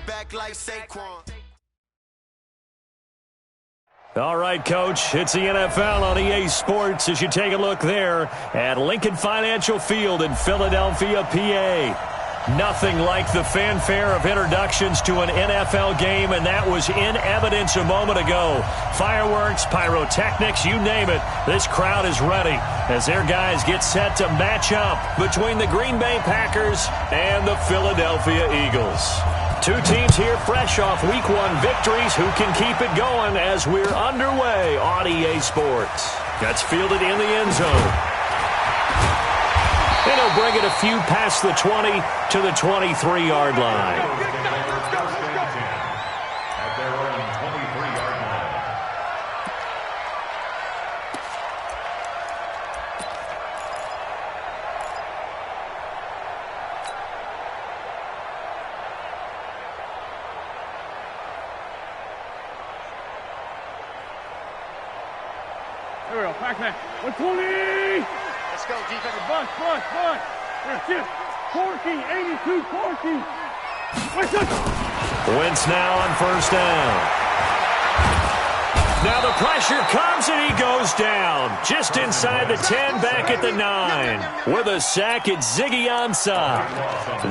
back like Saquon. All right, Coach, it's the NFL on EA Sports as you take a look there at Lincoln Financial Field in Philadelphia, PA. Nothing like the fanfare of introductions to an NFL game, and that was in evidence a moment ago. Fireworks, pyrotechnics, you name it. This crowd is ready as their guys get set to match up between the Green Bay Packers and the Philadelphia Eagles. Two teams here fresh off Week 1 victories. Who can keep it going as we're underway on EA Sports? That's fielded in the end zone. And he'll bring it a few past the 20 to the 23-yard line. Here we go, back there. 120! Let's go, defense. Bus. There, 40, 82, 40. Wentz now on first down. Now the pressure comes and he goes down. Just inside the 10, back at the 9. With a sack, it's Ziggy Ansah.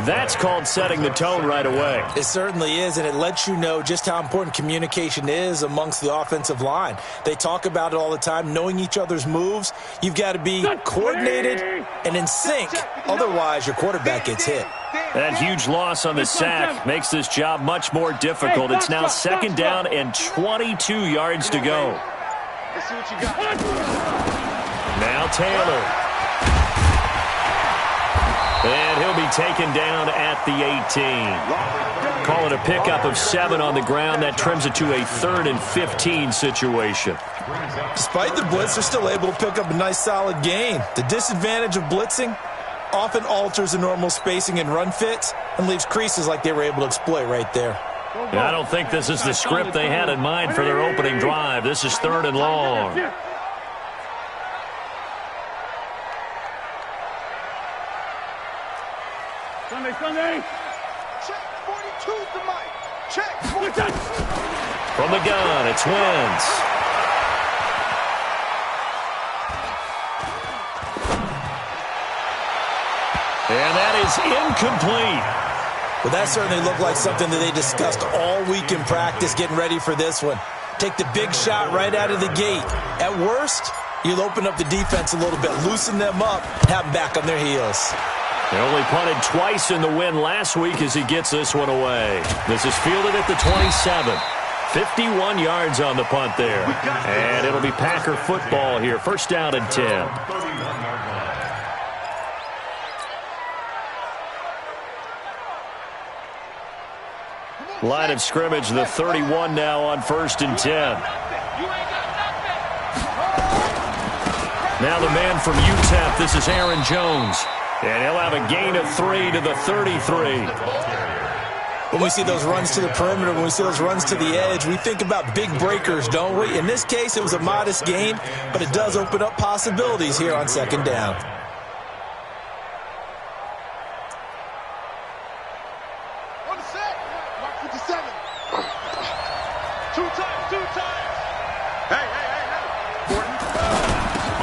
That's called setting the tone right away. It certainly is, and it lets you know just how important communication is amongst the offensive line. They talk about it all the time, knowing each other's moves. You've got to be coordinated and in sync. Otherwise, your quarterback gets hit. That huge loss on the sack makes this job much more difficult. It's now second down and 22 yards to go. Now Taylor. And he'll be taken down at the 18. Call it a pickup of 7 on the ground. That trims it to a 3rd and 15 situation. Despite the blitz, they're still able to pick up a nice solid gain. The disadvantage of blitzing often alters the normal spacing and run fits and leaves creases like they were able to exploit right there. Yeah, I don't think this is the script they had in mind for their opening drive. This is 3rd and long. Sunday. Check, 42's the mic. Check. From the gun, it's Wentz. And that is incomplete. Well, that certainly looked like something that they discussed all week in practice, getting ready for this one. Take the big shot right out of the gate. At worst, you'll open up the defense a little bit, loosen them up, and have them back on their heels. They only punted twice in the win last week as he gets this one away. This is fielded at the 27. 51 yards on the punt there. And it'll be Packer football here. First down and 10. Line of scrimmage, the 31 now on 1st and 10. Now the man from UTEP, this is Aaron Jones. And he'll have a gain of 3 to the 33. When we see those runs to the perimeter, when we see those runs to the edge, we think about big breakers, don't we? In this case, it was a modest gain, but it does open up possibilities here on 2nd down.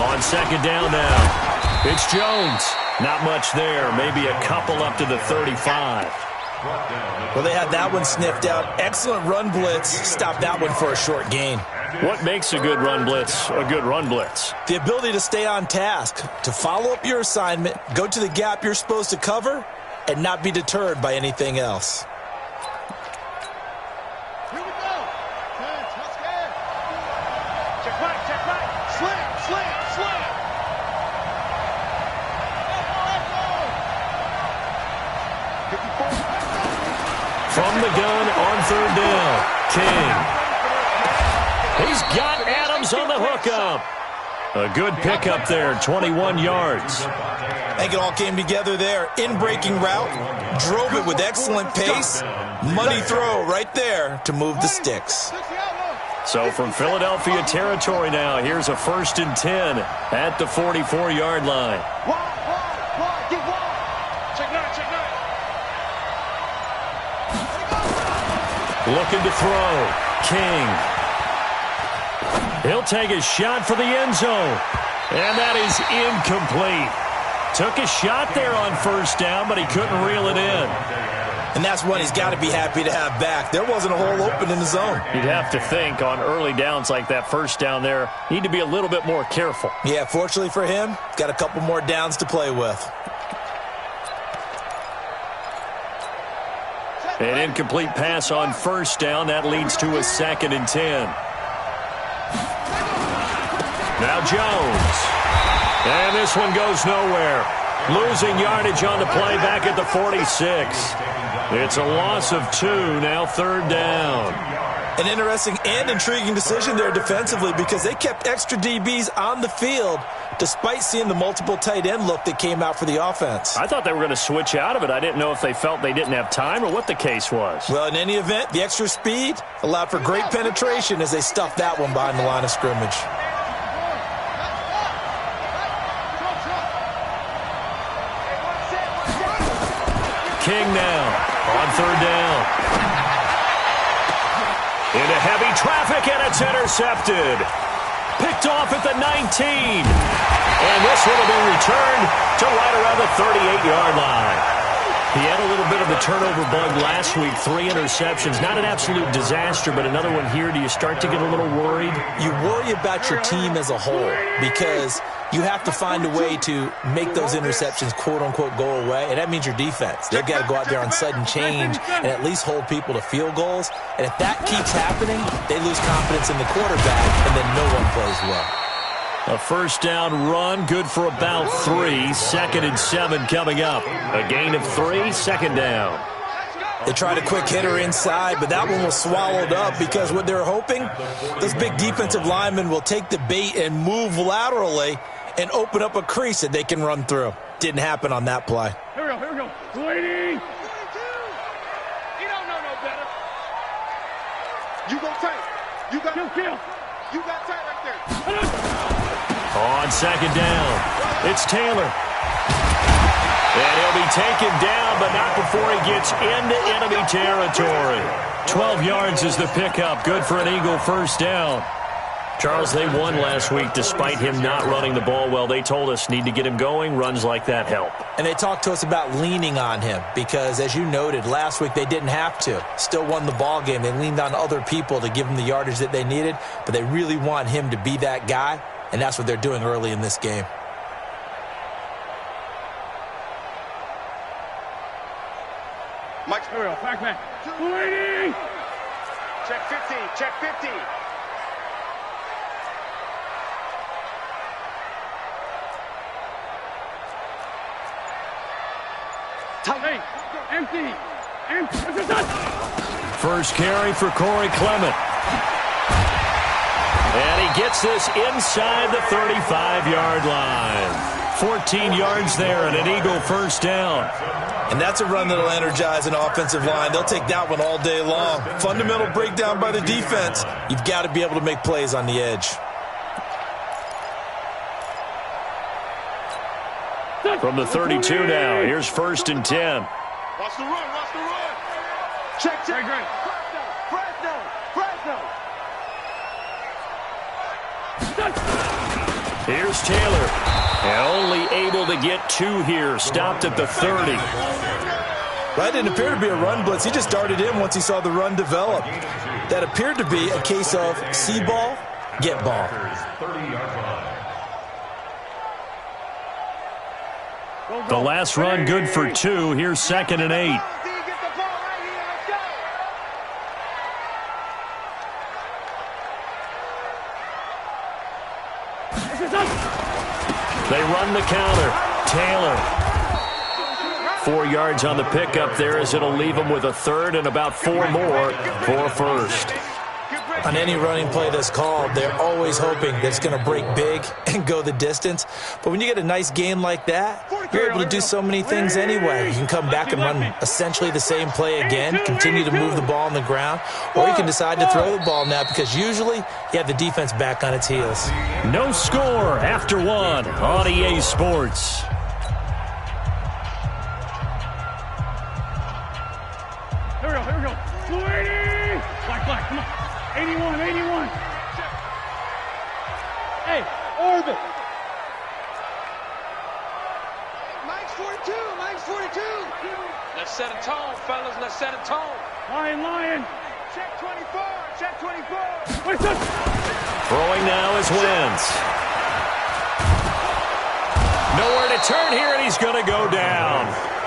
On 2nd down now, it's Jones. Not much there, maybe a couple up to the 35. Well, they had that one sniffed out. Excellent run blitz. Stop that one for a short gain. What makes a good run blitz a good run blitz? The ability to stay on task, to follow up your assignment, go to the gap you're supposed to cover, and not be deterred by anything else. Here we go. Let's go. Check right. Slam. From the gun on 3rd down, King. He's got Adams on the hookup. A good pickup there, 21 yards. I think it all came together there. In-breaking route, drove it with excellent pace. Money throw right there to move the sticks. So from Philadelphia territory now, here's a 1st and 10 at the 44-yard line. Looking to throw. King. He'll take a shot for the end zone. And that is incomplete. Took a shot there on first down, but he couldn't reel it in. And that's one he's got to be happy to have back. There wasn't a hole open in the zone. You'd have to think on early downs like that first down there, need to be a little bit more careful. Yeah, fortunately for him, got a couple more downs to play with. An incomplete pass on first down. That leads to a 2nd and 10. Now Jones. And this one goes nowhere. Losing yardage on the play back at the 46. It's a loss of 2, now 3rd down. An interesting and intriguing decision there defensively because they kept extra DBs on the field despite seeing the multiple tight end look that came out for the offense. I thought they were going to switch out of it. I didn't know if they felt they didn't have time or what the case was. Well, in any event, the extra speed allowed for great penetration as they stuffed that one behind the line of scrimmage. King now on 3rd down. Into heavy traffic, and it's intercepted. Picked off at the 19. And this one will be returned to right around the 38-yard line. He had a little bit of a turnover bug last week, 3 interceptions. Not an absolute disaster, but another one here. Do you start to get a little worried? You worry about your team as a whole because you have to find a way to make those interceptions, quote-unquote, go away, and that means your defense. They've got to go out there on sudden change and at least hold people to field goals. And if that keeps happening, they lose confidence in the quarterback, and then no one plays well. A first down run, good for about 3. 2nd and 7 coming up. A gain of 3, 2nd down. They tried a quick hitter inside, but that one was swallowed up because what they're hoping, those big defensive linemen will take the bait and move laterally and open up a crease that they can run through. Didn't happen on that play. Here we go. 280. You don't know no better. You go tight. You got Kill. You got tight right there. On 2nd down, it's Taylor. And he'll be taken down, but not before he gets into enemy territory. 12 yards is the pickup. Good for an Eagle first down. Charles, they won last week despite him not running the ball well. They told us need to get him going. Runs like that help. And they talked to us about leaning on him because, as you noted, last week they didn't have to. Still won the ball game. They leaned on other people to give them the yardage that they needed, but they really want him to be that guy, and that's what they're doing early in this game. Mike, Here we go. Back. 280. check 50. Check 50. Hey, empty. First carry for Corey Clement. And he gets this inside the 35-yard line. 14 yards there and an Eagle first down. And that's a run that'll energize an offensive line. They'll take that one all day long. Fundamental breakdown by the defense. You've got to be able to make plays on the edge. From the 32 now, here's 1st and 10. Watch the run. Check. Great. Fresno. Here's Taylor. And only able to get 2 here. Stopped at the 30. That didn't appear to be a run blitz. He just darted in once he saw the run develop. That appeared to be a case of see ball, get ball. The last run good for 2. Here's 2nd and 8. They run the counter. Taylor. 4 yards on the pickup there as it'll leave them with a 3rd and about 4 more for a 1st. On any running play that's called, they're always hoping that it's going to break big and go the distance. But when you get a nice gain like that, you're able to do so many things anyway. You can come back and run essentially the same play again, continue to move the ball on the ground, or you can decide to throw the ball now because usually you have the defense back on its heels. No score after 1 on EA Sports. Here we go. 280. Flag, come on. 81, 81. Hey, orbit. Mike's 42, Mike's 42. Let's set a tone, fellas. Let's set a tone. Lion. Check 24, check 24. Wait, son. Throwing now is Wentz. Nowhere to turn here, and he's going to go down.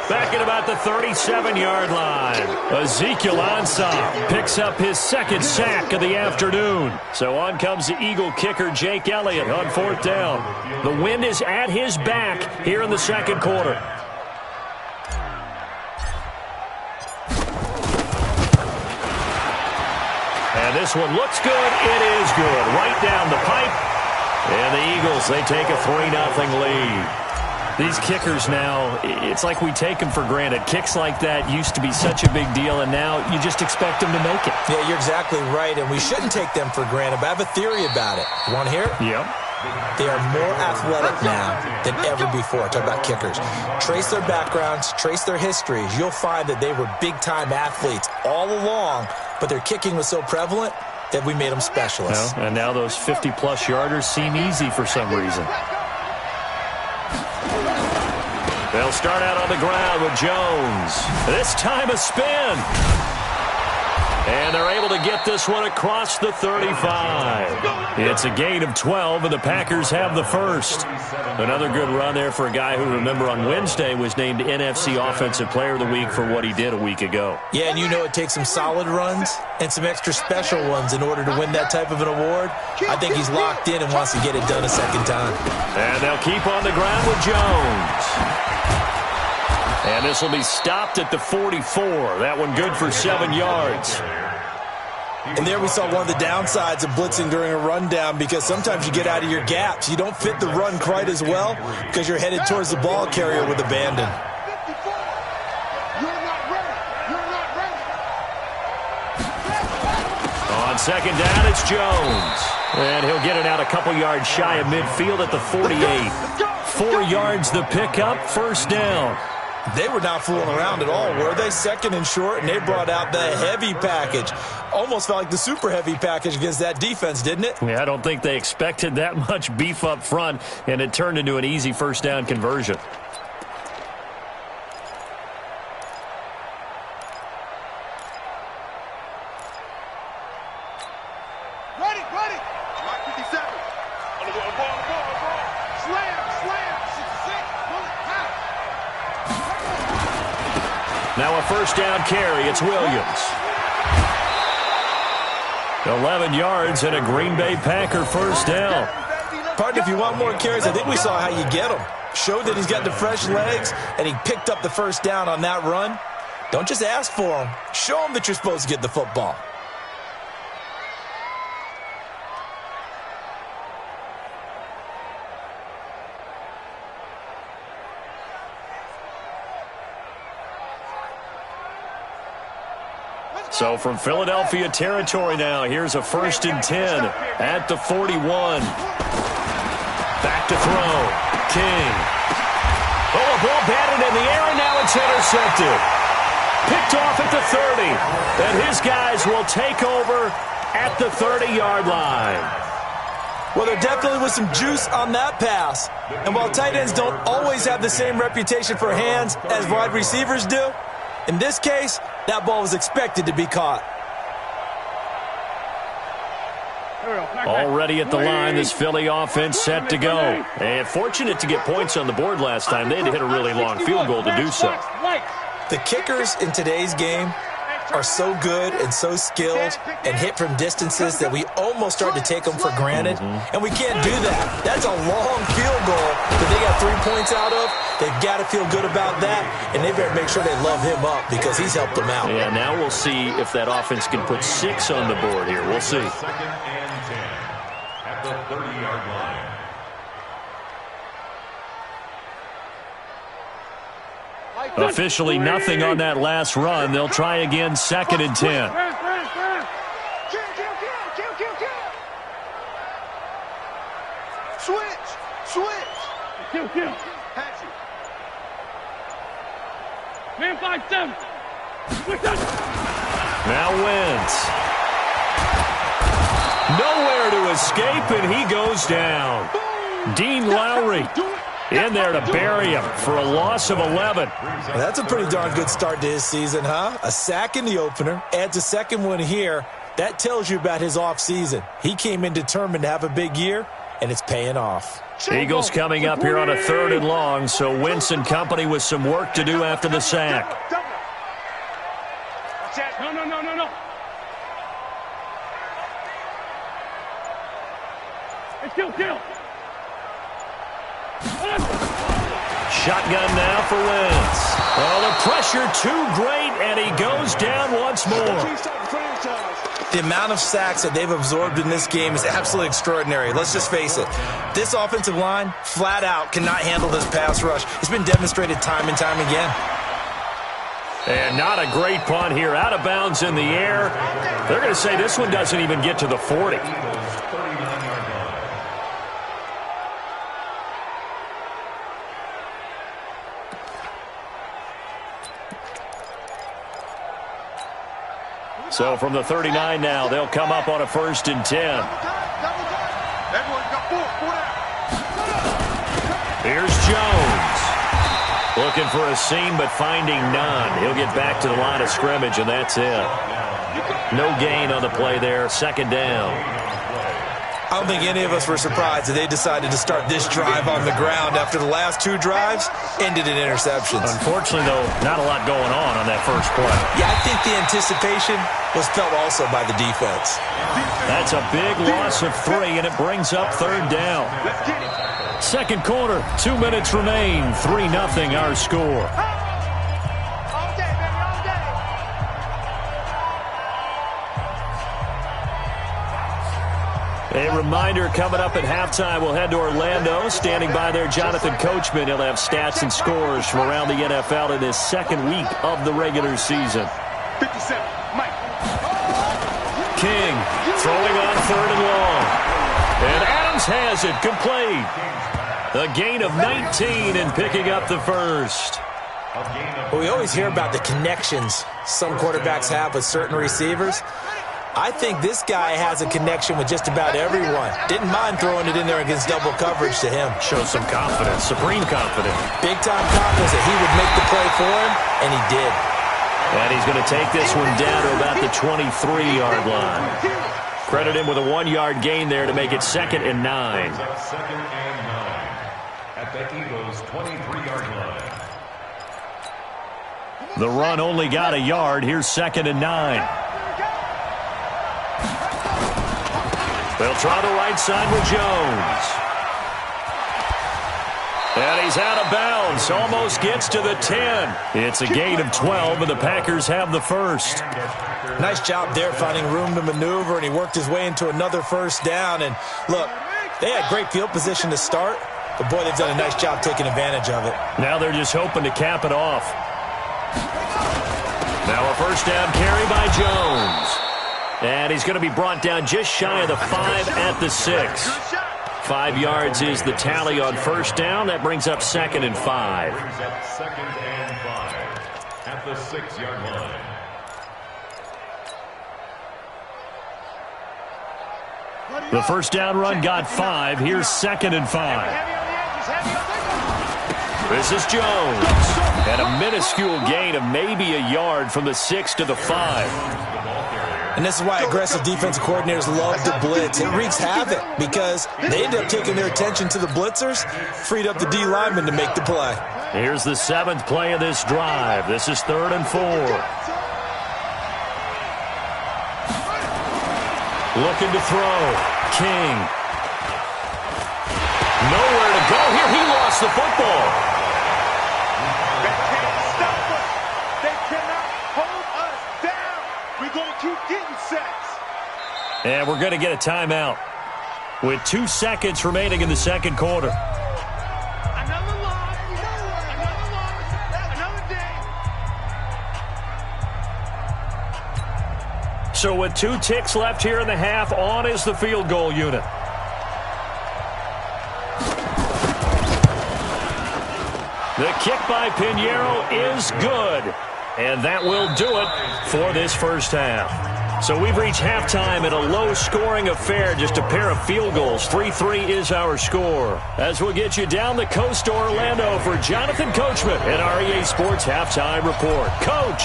Back at about the 37-yard line. Ezekiel Ansah picks up his second sack of the afternoon. So on comes the Eagle kicker, Jake Elliott, on fourth down. The wind is at his back here in the second quarter. And this one looks good. It is good. Right down the pipe. And the Eagles, they take a 3-0 lead. These kickers now, it's like we take them for granted. Kicks like that used to be such a big deal, and now you just expect them to make it. Yeah, you're exactly right, and we shouldn't take them for granted, but I have a theory about it. You want to hear it? Yep. They are more athletic now than ever before. Talk about kickers. Trace their backgrounds, trace their histories. You'll find that they were big-time athletes all along, but their kicking was so prevalent that we made them specialists. Well, and now those 50-plus yarders seem easy for some reason. They'll start out on the ground with Jones. This time a spin. And they're able to get this one across the 35. It's a gain of 12, and the Packers have the first. Another good run there for a guy who, remember, on Wednesday was named NFC Offensive Player of the Week for what he did a week ago. Yeah, and you know it takes some solid runs and some extra special ones in order to win that type of an award. I think he's locked in and wants to get it done a second time. And they'll keep on the ground with Jones. And this will be stopped at the 44. That one good for 7 yards. And there we saw one of the downsides of blitzing during a rundown, because sometimes you get out of your gaps. You don't fit the run quite as well because you're headed towards the ball carrier with abandon. 54. You're not ready. You're not ready. On second down, it's Jones. And he'll get it out a couple yards shy of midfield at the 48. 4 yards the pickup, first down. They were not fooling around at all, were they? Second and short, and they brought out the heavy package. Almost felt like the super heavy package against that defense, didn't it? Yeah, I don't think they expected that much beef up front, and it turned into an easy first down conversion. Ready, ready. Mike 57. On the ball. Slam. 66. Out. Now a first down carry. It's Williams. 11 yards and a Green Bay Packer first down. Partner, if you want more carries, I think we saw how you get them. Showed that he's got the fresh legs, and he picked up the first down on that run. Don't just ask for them. Show them that you're supposed to get the football. So from Philadelphia territory now, here's a 1st and 10 at the 41. Back to throw. King. Oh, a ball batted in the air, and now it's intercepted. Picked off at the 30. And his guys will take over at the 30-yard line. Well, there definitely was some juice on that pass. And while tight ends don't always have the same reputation for hands as wide receivers do, in this case, that ball was expected to be caught. Already at the line, this Philly offense set to go. And fortunate to get points on the board last time. They had to hit a really long field goal to do so. The kickers in today's game are so good and so skilled and hit from distances that we almost start to take them for granted. And we can't do that. That's a long field goal that they got 3 points out of. They've got to feel good about that, and they better make sure they love him up because he's helped them out. Yeah, now we'll see if that offense can put 6 on the board here. We'll see. 2nd and 10 at the 30-yard line. Officially nothing on that last run. They'll try again, 2nd and 10. Switch. Man 5-7. Now Wentz. Nowhere to escape, and he goes down. Dean Lowry in there to bury him for a loss of 11. Well, that's a pretty darn good start to his season, huh? A sack in the opener, adds a second one here. That tells you about his offseason. He came in determined to have a big year, and it's paying off. Eagles coming up here on a 3rd and long, so Wentz and company with some work to do after the sack. No. Hey, kill. Shotgun now for Wentz. Oh, the pressure too great, and he goes down once more. The amount of sacks that they've absorbed in this game is absolutely extraordinary. Let's just face it. This offensive line, flat out, cannot handle this pass rush. It's been demonstrated time and time again. And not a great punt here. Out of bounds in the air. They're going to say this one doesn't even get to the 40. So from the 39 now, they'll come up on a 1st and 10. Here's Jones. Looking for a seam, but finding none. He'll get back to the line of scrimmage, and that's it. No gain on the play there. 2nd down. I don't think any of us were surprised that they decided to start this drive on the ground after the last 2 drives ended in interceptions. Unfortunately, though, not a lot going on that first play. Yeah, I think the anticipation was felt also by the defense. That's a big loss of 3, and it brings up 3rd down. 2nd quarter, 2 minutes remain. 3-0 our score. A reminder coming up at halftime, we'll head to Orlando. Standing by there, Jonathan Coachman. He'll have stats and scores from around the NFL in his 2nd week of the regular season. 57, Mike. King throwing on 3rd and long. And Adams has it complete. A gain of 19 and picking up the 1st. Well, we always hear about the connections some quarterbacks have with certain receivers. I think this guy has a connection with just about everyone. Didn't mind throwing it in there against double coverage to him. Shows some confidence, supreme confidence. Big-time confidence that he would make the play for him, and he did. And he's going to take this one down to about the 23-yard line. Credit him with a 1-yard gain there to make it 2nd and 9. 2nd and 9 at the Eagles' 23-yard line. The run only got a yard. Here's 2nd and 9. They'll try the right side with Jones. And he's out of bounds. Almost gets to the 10. It's a gain of 12, and the Packers have the 1st. Nice job there finding room to maneuver, and he worked his way into another 1st down. And look, they had great field position to start, but boy, they've done a nice job taking advantage of it. Now they're just hoping to cap it off. Now a 1st down carry by Jones. And he's going to be brought down just shy of the 5 at the 6. 5 yards is the tally on 1st down. That brings up 2nd and 5. Brings up 2nd and 5 at the 6-yard line. The 1st down run got 5. Here's 2nd and 5. This is Jones. And a minuscule gain of maybe a yard from the 6 to the 5. And this is why aggressive defensive coordinators love to blitz. It wreaks havoc because they end up taking their attention to the blitzers, freed up the D lineman to make the play. Here's the 7th play of this drive. This is 3rd and 4. Looking to throw. King. Nowhere to go here. He lost the football. They can't stop us. They cannot hold us down. We're going to keep getting sacks. And we're going to get a timeout with 2 seconds remaining in the 2nd quarter. Another loss. Another day. So with 2 ticks left here in the half, on is the field goal unit. The kick by Pinheiro is good. And that will do it for this 1st half. So we've reached halftime in a low-scoring affair, just a pair of field goals. 3-3 is our score. As we'll get you down the coast to Orlando for Jonathan Coachman in our EA Sports Halftime Report. Coach,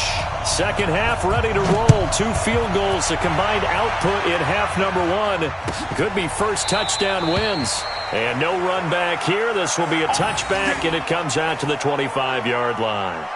second half ready to roll. 2 field goals, the combined output in half number 1. Could be first touchdown wins. And no run back here. This will be a touchback, and it comes out to the 25-yard line.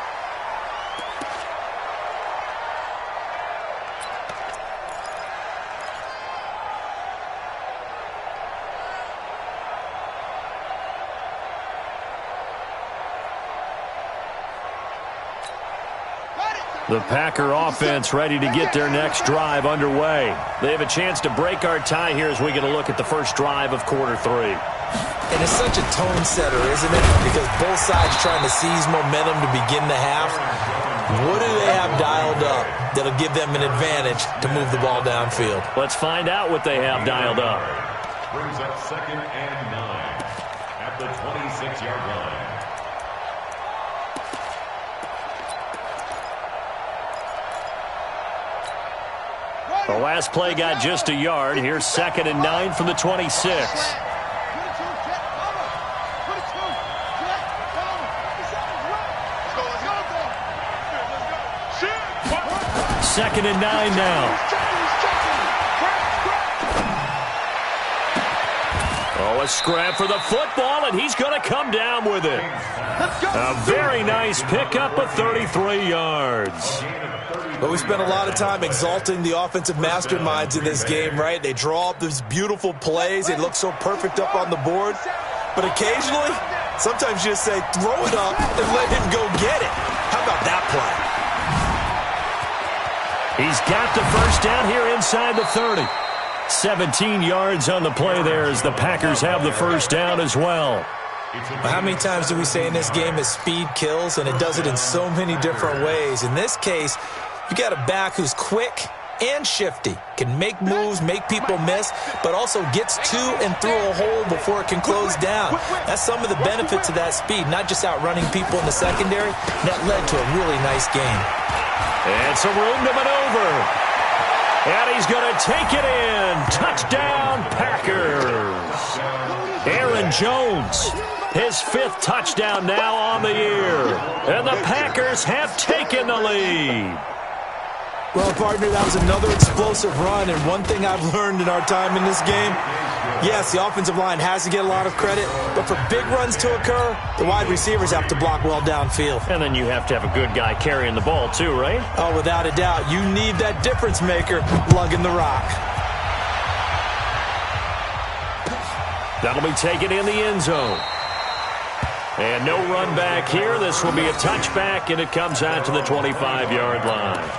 The Packer offense ready to get their next drive underway. They have a chance to break our tie here as we get a look at the first drive of quarter 3. And it's such a tone setter, isn't it? Because both sides trying to seize momentum to begin the half. What do they have dialed up that'll give them an advantage to move the ball downfield? Let's find out what they have dialed up. Brings up 2nd and 9 at the 26-yard line. The last play got just a yard. Here's 2nd and 9 from the 26. 2nd and 9 now. Oh, a scrap for the football, and he's going to come down with it. A very nice pickup of 33 yards. But we spent a lot of time exalting the offensive masterminds in this game, right? They draw up these beautiful plays. They look so perfect up on the board. But occasionally, sometimes you just say, throw it up and let him go get it. How about that play? He's got the first down here inside the 30. 17 yards on the play there as the Packers have the first down as well. How many times do we say in this game that speed kills, and it does it in so many different ways? In this case, you got a back who's quick and shifty, can make moves, make people miss, but also gets to and through a hole before it can close down. That's some of the benefits of that speed, not just outrunning people in the secondary. That led to a really nice game. And some room to maneuver. And he's going to take it in. Touchdown, Packers. Aaron Jones, his 5th touchdown now on the year. And the Packers have taken the lead. Well, partner, that was another explosive run, and one thing I've learned in our time in this game, yes, the offensive line has to get a lot of credit, but for big runs to occur, the wide receivers have to block well downfield. And then you have to have a good guy carrying the ball too, right? Oh, without a doubt. You need that difference maker lugging the rock. That'll be taken in the end zone. And no run back here. This will be a touchback, and it comes out to the 25-yard line.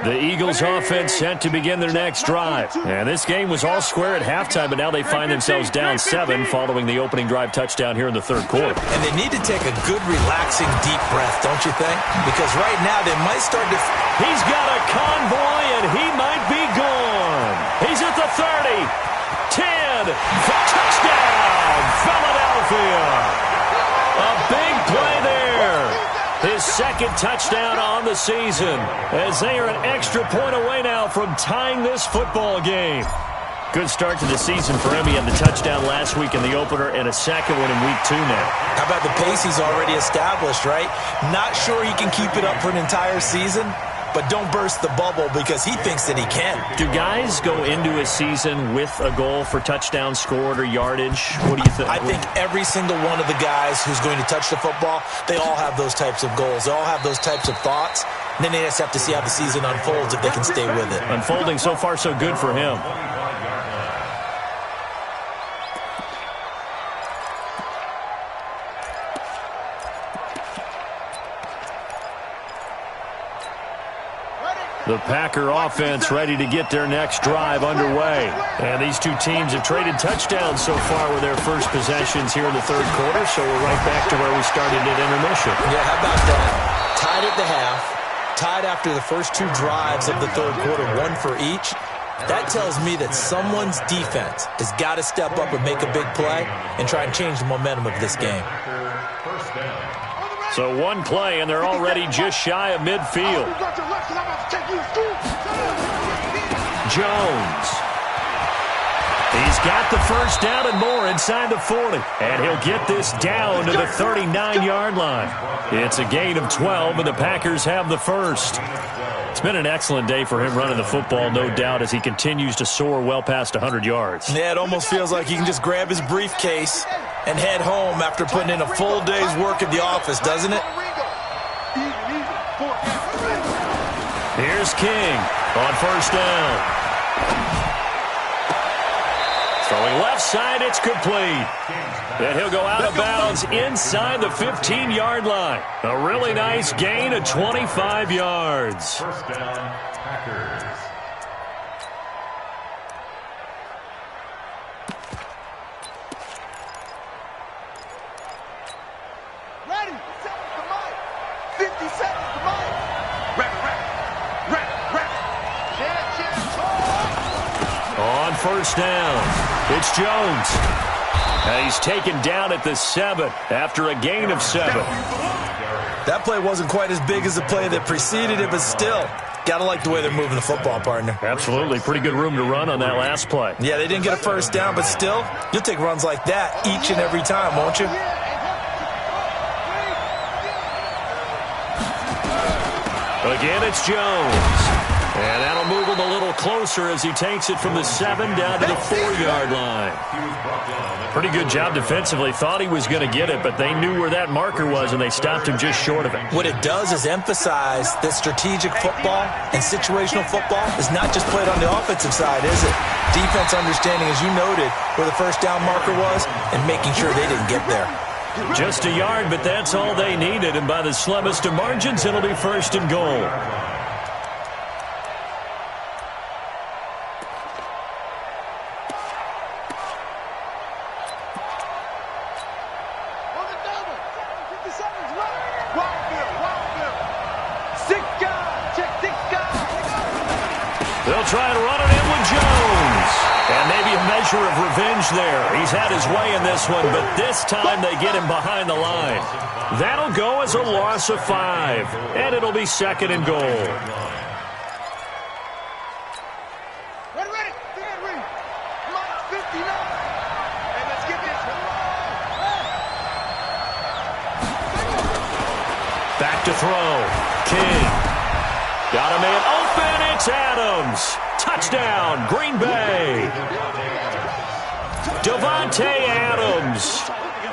The Eagles offense set to begin their next drive. And this game was all square at halftime, but now they find themselves down 7 following the opening drive touchdown here in the 3rd quarter. And they need to take a good, relaxing, deep breath, don't you think? Because right now they might start to... He's got a convoy, and he might be gone. He's at the 30. 10. Touchdown, Philadelphia. A big play there. His 2nd touchdown on the season, as they are an extra point away now from tying this football game. Good start to the season for him. He had the touchdown last week in the opener and a 2nd one in week 2 now. How about the pace he's already established, right? Not sure he can keep it up for an entire season, but don't burst the bubble because he thinks that he can. Do guys go into a season with a goal for touchdown scored or yardage? What do you think? I think every single one of the guys who's going to touch the football, they all have those types of goals. They all have those types of thoughts. And then they just have to see how the season unfolds if they can stay with it. Unfolding so far so good for him. The Packer offense ready to get their next drive underway. And these two teams have traded touchdowns so far with their first possessions here in the 3rd quarter, so we're right back to where we started at intermission. Yeah, how about that? Tied at the half, tied after the first 2 drives of the 3rd quarter, 1 for each. That tells me that someone's defense has got to step up and make a big play and try and change the momentum of this game. So one play, and they're already just shy of midfield. Jones. He's got the first down and more inside the 40. And he'll get this down to the 39-yard line. It's a gain of 12, and the Packers have the first. It's been an excellent day for him running the football, no doubt, as he continues to soar well past 100 yards. Yeah, it almost feels like he can just grab his briefcase and head home after putting in a full day's work at the office, doesn't it? Here's King on first down. Throwing left side, it's complete. And he'll go out of bounds inside the 15-yard line. A really nice gain of 25 yards. First down, Packers. Ready, 50 seconds, come on. Rap. On first down, it's Jones. And he's taken down at the 7 after a gain of 7. That play wasn't quite as big as the play that preceded it, but still, got to like the way they're moving the football, partner. Absolutely. Pretty good room to run on that last play. Yeah, they didn't get a first down, but still, you'll take runs like that each and every time, won't you? Again, it's Jones. And that'll move him a little closer as he takes it from the 7 down to the 4-yard line. Pretty good job defensively. Thought he was going to get it, but they knew where that marker was, and they stopped him just short of it. What it does is emphasize that strategic football and situational football is not just played on the offensive side, is it? Defense understanding, as you noted, where the first down marker was and making sure they didn't get there. Just a yard, but that's all they needed, and by the slimmest of margins, it'll be first and goal. They'll try and run it in with Jones. And maybe a measure of revenge there. He's had his way in this one, but this time they get him behind the line. That'll go as a loss of 5, and it'll be second and goal. Ready. Minus 59. And let's get this one. Back to throw. King. Got a man open. It's Adams. Touchdown, Green Bay. Davante Adams.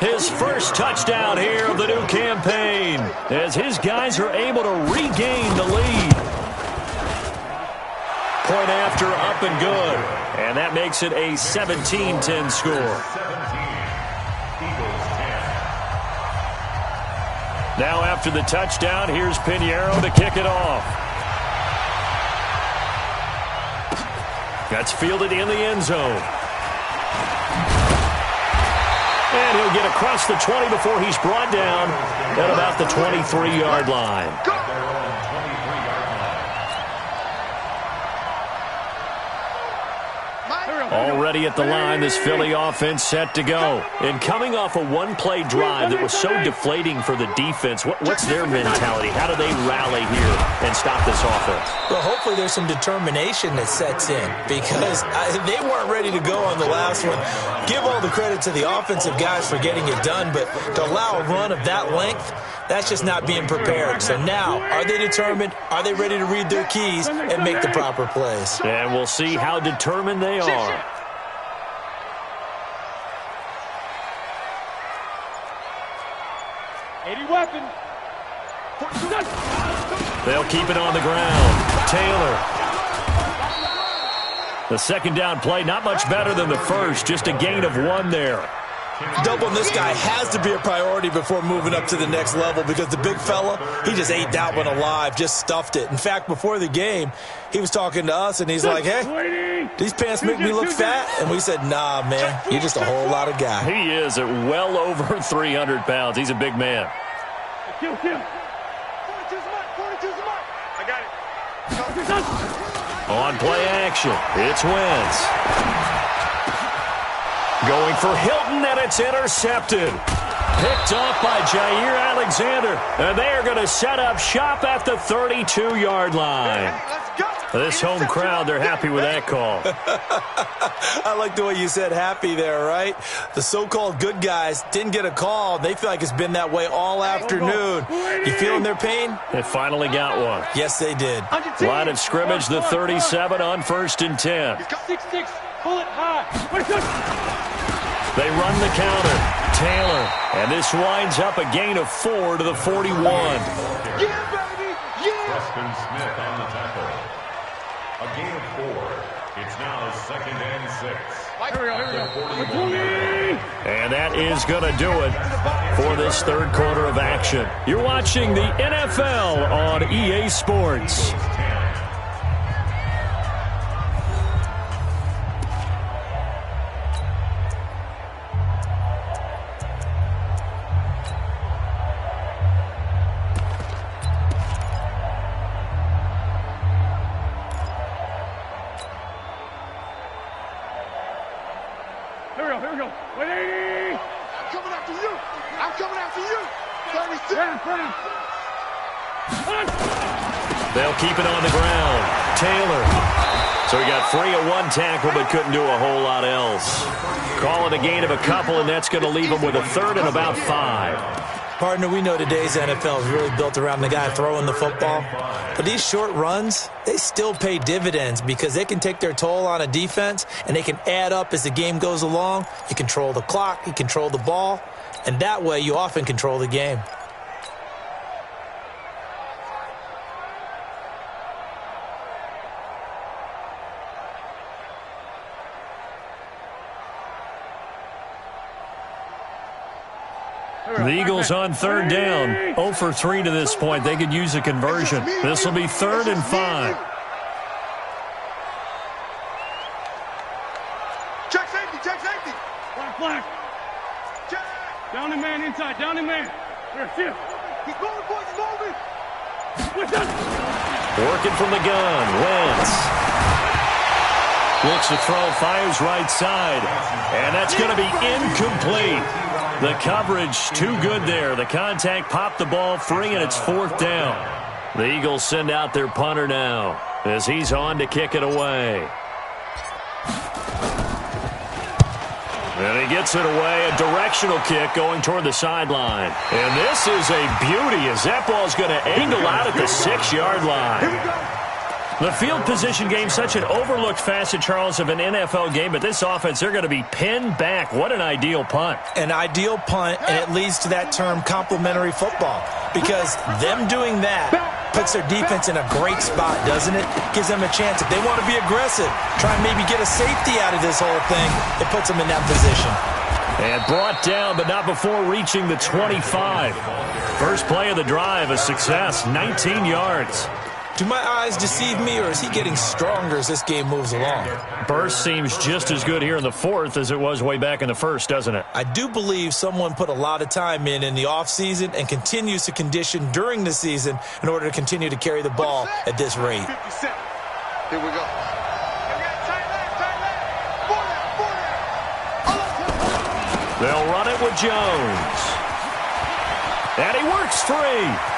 His first touchdown here of the new campaign as his guys are able to regain the lead. Point after, up and good. And that makes it a 17-10 score. Now after the touchdown, here's Pinheiro to kick it off. That's fielded in the end zone. And he'll get across the 20 before he's brought down at about the 23-yard line. Already at the line, this Philly offense set to go. And coming off a one-play drive that was so deflating for the defense, what's their mentality? How do they rally here and stop this offense? Well, hopefully there's some determination that sets in because they weren't ready to go on the last one. Give all the credit to the offensive guys for getting it done, but to allow a run of that length, that's just not being prepared. So now, are they determined? Are they ready to read their keys and make the proper plays? And we'll see how determined they are. Weapon. They'll keep it on the ground. Taylor. The second down play, not much better than the first, just a gain of 1 there. Doubling this guy has to be a priority before moving up to the next level because the big fella, he just ate that one alive, just stuffed it. In fact, before the game, he was talking to us, and he's like, hey, these pants make me look fat. And we said, nah, man, you're just a whole lot of guy. He is at well over 300 pounds. He's a big man. Kill. 42's a mark. I got it. On play action, it's Wentz. Going for Hilton, and it's intercepted. Picked off by Jair Alexander. And they are going to set up shop at the 32-yard line. This home crowd, they're happy with that call. I like the way you said happy there, right? The so-called good guys didn't get a call. They feel like it's been that way all afternoon. You feeling their pain? They finally got one. Yes, they did. Line of scrimmage, the 37 on 1st and 10. 6-6, pull it high. They run the counter. Taylor. And this winds up a gain of 4 to the 41. Yeah, baby! Yeah! Preston Smith on the tackle. A gain of 4. It's now 2nd and 6. Here we go. And that is going to do it for this third quarter of action. You're watching the NFL on EA Sports. Here we go. 180. I'm coming after you. I'm coming after you. 36. They'll keep it on the ground. Taylor. So he got free of one tackle but couldn't do a whole lot else. Call it a gain of a couple, and that's going to leave him with a third and about 5. Partner, we know today's NFL is really built around the guy throwing the football. But these short runs, they still pay dividends because they can take their toll on a defense, and they can add up as the game goes along. You control the clock, you control the ball, and that way you often control the game. The Eagles on 3rd down. 0 for 3 to this point. They could use a conversion. This will be 3rd and 5. Check safety, check safety. Black. Check. Down the man inside, down the man. Here, shift. He's moving, boys, he's moving. Working from the gun. Wentz. Looks to throw, fires right side. And that's going to be incomplete. The coverage too good there. The contact popped the ball free, and it's 4th down. The Eagles send out their punter now as he's on to kick it away. And he gets it away, a directional kick going toward the sideline. And this is a beauty as that ball's going to angle out at the 6-yard line. The field position game, such an overlooked facet, Charles, of an NFL game, but this offense, they're going to be pinned back. What an ideal punt. An ideal punt, and it leads to that term complementary football, because them doing that puts their defense in a great spot, doesn't it? Gives them a chance. If they want to be aggressive, try and maybe get a safety out of this whole thing, it puts them in that position. And brought down, but not before reaching the 25. First play of the drive, a success, 19 yards. Do my eyes deceive me, or is he getting stronger as this game moves along? Burst seems just as good here in the 4th as it was way back in the 1st, doesn't it? I do believe someone put a lot of time in the offseason and continues to condition during the season in order to continue to carry the ball at this rate. 57. Here we go. They'll run it with Jones. And he works free.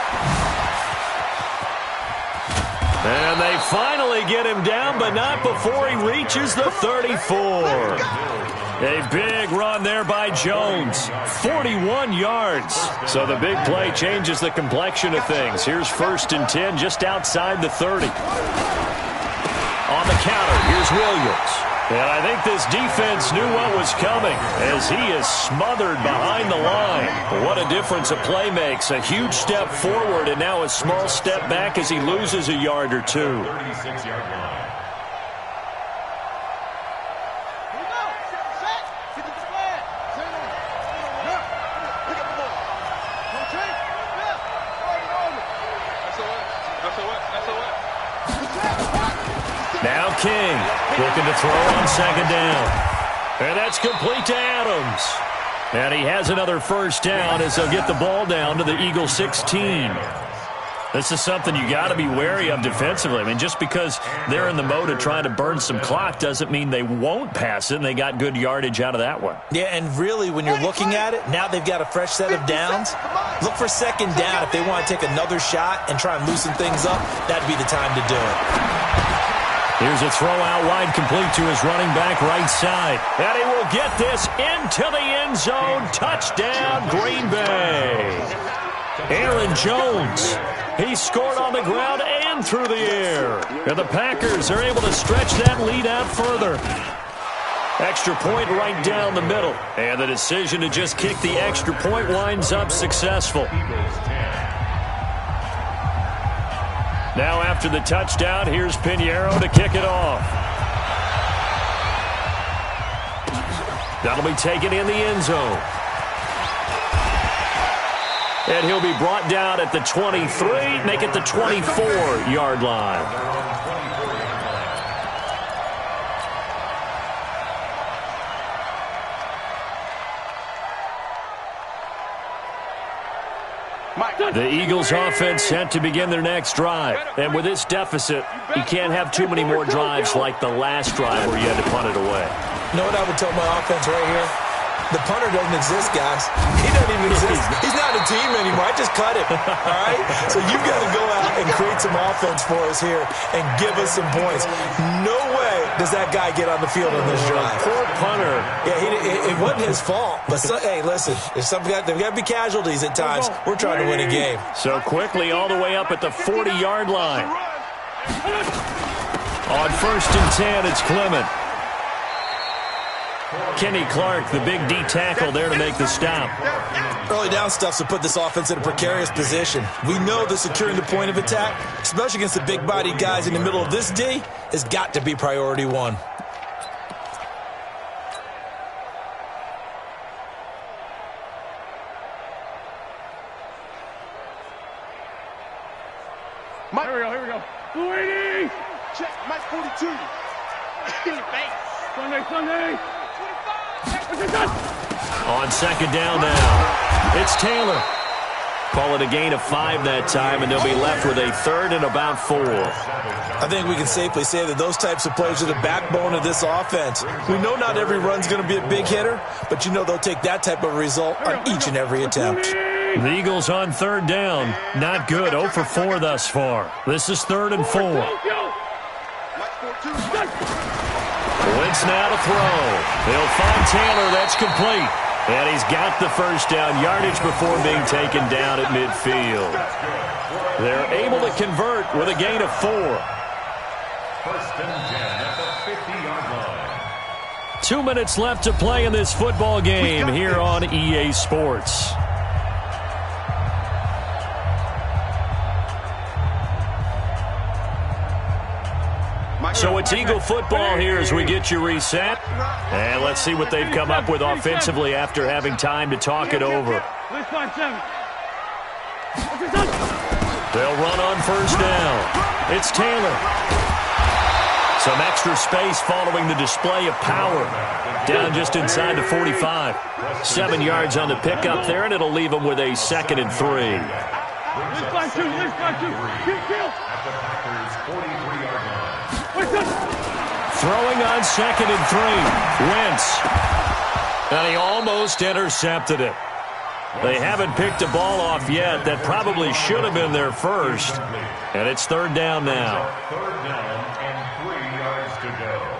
And they finally get him down, but not before he reaches the 34. A big run there by Jones. 41 yards. So the big play changes the complexion of things. Here's 1st and 10 just outside the 30. On the counter, here's Williams. And I think this defense knew what was coming as he is smothered behind the line. What a difference a play makes. A huge step forward and now a small step back as he loses a yard or two. 36-yard line. Now King looking to throw on 2nd down. And that's complete to Adams. And he has another first down as they'll get the ball down to the Eagle 16. This is something you got to be wary of defensively. I mean, just because they're in the mode of trying to burn some clock doesn't mean they won't pass it, and they got good yardage out of that one. Yeah, and really, when you're looking at it, now they've got a fresh set of downs. Look for second down. If they want to take another shot and try and loosen things up, that'd be the time to do it. Here's a throw out wide, complete to his running back right side. And he will get this into the end zone. Touchdown, Green Bay. Aaron Jones. He scored on the ground and through the air. And the Packers are able to stretch that lead out further. Extra point right down the middle. And the decision to just kick the extra point winds up successful. Now after the touchdown, here's Pinheiro to kick it off. That'll be taken in the end zone. And he'll be brought down at the 23, make it the 24-yard line. The Eagles offense set to begin their next drive. And with this deficit, you can't have too many more drives like the last drive where you had to punt it away. You know what I would tell my offense right here? The punter doesn't exist, guys. He doesn't even exist. He's not a team anymore. I just cut him, all right? So you've got to go out and create some offense for us here and give us some points. No way does that guy get on the field on this drive. Poor punter. Yeah, it wasn't his fault. But, hey, listen, there's got to be casualties at times. We're trying to win a game. So quickly all the way up at the 40-yard line. On 1st and 10, it's Clement. Kenny Clark, the big D tackle there to make the stop. Early down stuff's to put this offense in a precarious position. We know that securing the point of attack, especially against the big-bodied guys in the middle of this D, has got to be priority one. Here we go. 280! Check, Mike 42. In the face. Sunday. On 2nd down now, it's Taylor. Call it a gain of 5 that time, and they'll be left with a 3rd and about 4. I think we can safely say that those types of plays are the backbone of this offense. We know not every run's going to be a big hitter, but you know they'll take that type of result on each and every attempt. The Eagles on 3rd down. Not good. 0 for 4 thus far. This is 3rd and 4. Wentz now to throw. They'll find Taylor. That's complete. And he's got the first down yardage before being taken down at midfield. They're able to convert with a gain of 4. 1st and 10 at the 50-yard line. 2 minutes left to play in this football game here on EA Sports. So it's Eagle football here as we get you reset. And let's see what they've come up with offensively after having time to talk it over. They'll run on 1st down. It's Taylor. Some extra space following the display of power. Down just inside the 45. 7 yards on the pickup there, and it'll leave them with a 2nd and 3. Throwing on 2nd and 3. Wentz. And he almost intercepted it. They haven't picked a ball off yet. That probably should have been their first. And it's 3rd down now. 3rd down and 3 yards to go.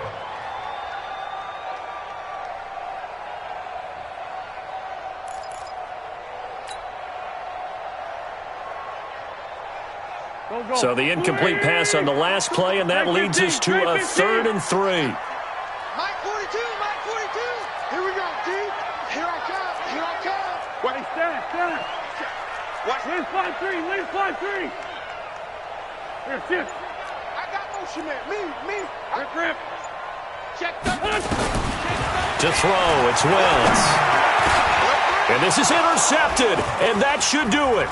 So the incomplete pass on the last play, and that leads us to a 3rd and 3. Mike 42, Mike 42. Here we go, D. Here I come. Wait, stand. Watch. Lead 5-3. Here, sit. I got motion, man. Me. Grip. Check that. To throw, it's Wentz. And this is intercepted, and that should do it.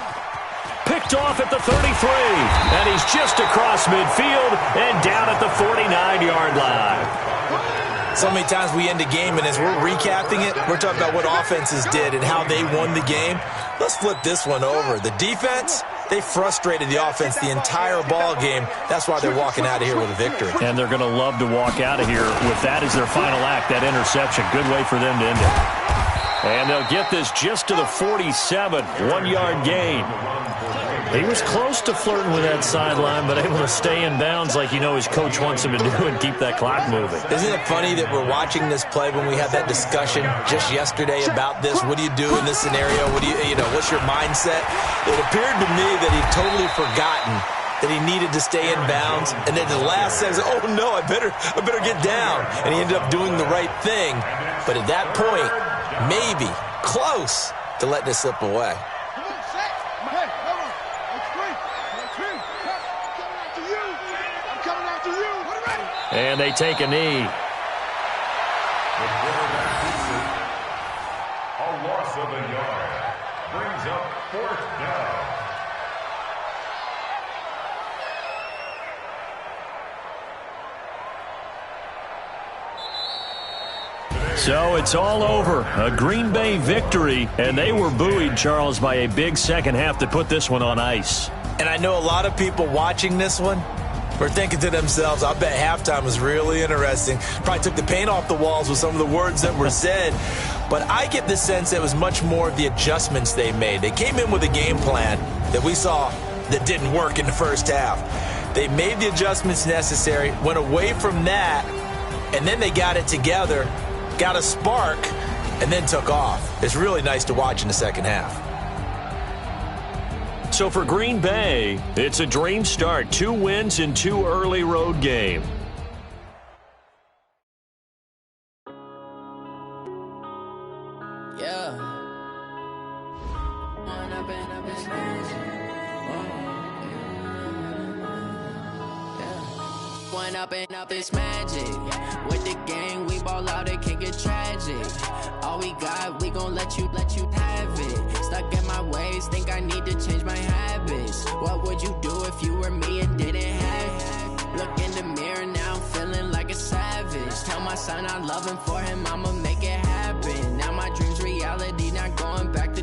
Picked off at the 33, and he's just across midfield and down at the 49-yard line. So many times we end a game, and as we're recapping it, we're talking about what offenses did and how they won the game. Let's flip this one over. The defense, They frustrated the offense the entire ball game. That's why they're walking out of here with a victory. And they're going to love to walk out of here with that as their final act, that interception. Good way for them to end it. And they'll get this just to the 47, 1-yard gain. He was close to flirting with that sideline, but able to stay in bounds like his coach wants him to do and keep that clock moving. Isn't it funny that we're watching this play when we had that discussion just yesterday about this? What do you do in this scenario? What's your mindset? It appeared to me that he'd totally forgotten that he needed to stay in bounds, and then the last says, "Oh no, I better get down," and he ended up doing the right thing. But at that point, maybe close to letting it slip away. And they take a knee. The quarterback keeps it. A loss of a yard. Brings up 4th down. So it's all over. A Green Bay victory, and they were buoyed, Charles, by a big second half to put this one on ice. And I know a lot of people watching this one were thinking to themselves, I bet halftime was really interesting. Probably took the paint off the walls with some of the words that were said. But I get the sense it was much more of the adjustments they made. They came in with a game plan that we saw that didn't work in the first half. They made the adjustments necessary, went away from that, and then they got it together, got a spark, and then took off. It's really nice to watch in the second half. So for Green Bay, it's a dream start. 2 wins in 2 early road games. Yeah. One up and up is magic. With the gang, we ball out, it can get tragic. All we got, we gon' let you have it. Stuck in my ways, think I need to change my habits. What would you do if you were me and didn't have it? Look in the mirror now, I'm feeling like a savage. Tell my son I love him, for him I'ma make it happen. Now my dream's reality, not going back to.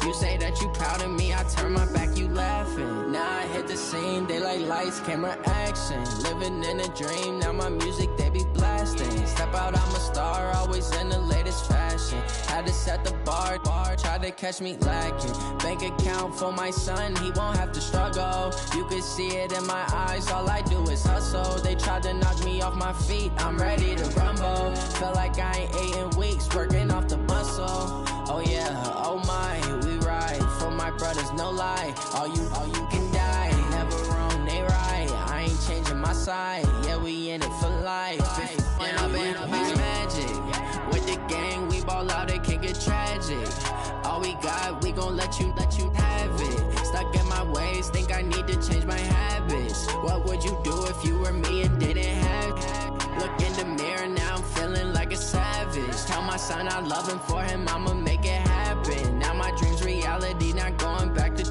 You say that you proud of me, I turn my back, you laughing. Now I hit the scene, they like lights, camera, action. Living in a dream, now my music, they be blasting. Step out, I'm a star, always in the latest fashion. Had to set the bar, try to catch me lacking. Bank account for my son, he won't have to struggle. You can see it in my eyes, all I do is hustle. They tried to knock me off my feet, I'm ready to rumble. Feel like I ain't ate in weeks, working off the muscle. Oh yeah, oh my, we ride for my brothers, no lie. All you can die, never wrong, they right. I ain't changing my side, yeah, we in it for life. When up is magic. With the gang, we ball out, it can get tragic. All we got, we gon' let you have it. Stuck in my ways, think I need to change my habits. What would you do if you were me and didn't have it? Look in the mirror, now I'm feeling like a savage. Tell my son I love him, for him I'ma make it happen. Now my dream's reality, not going back to.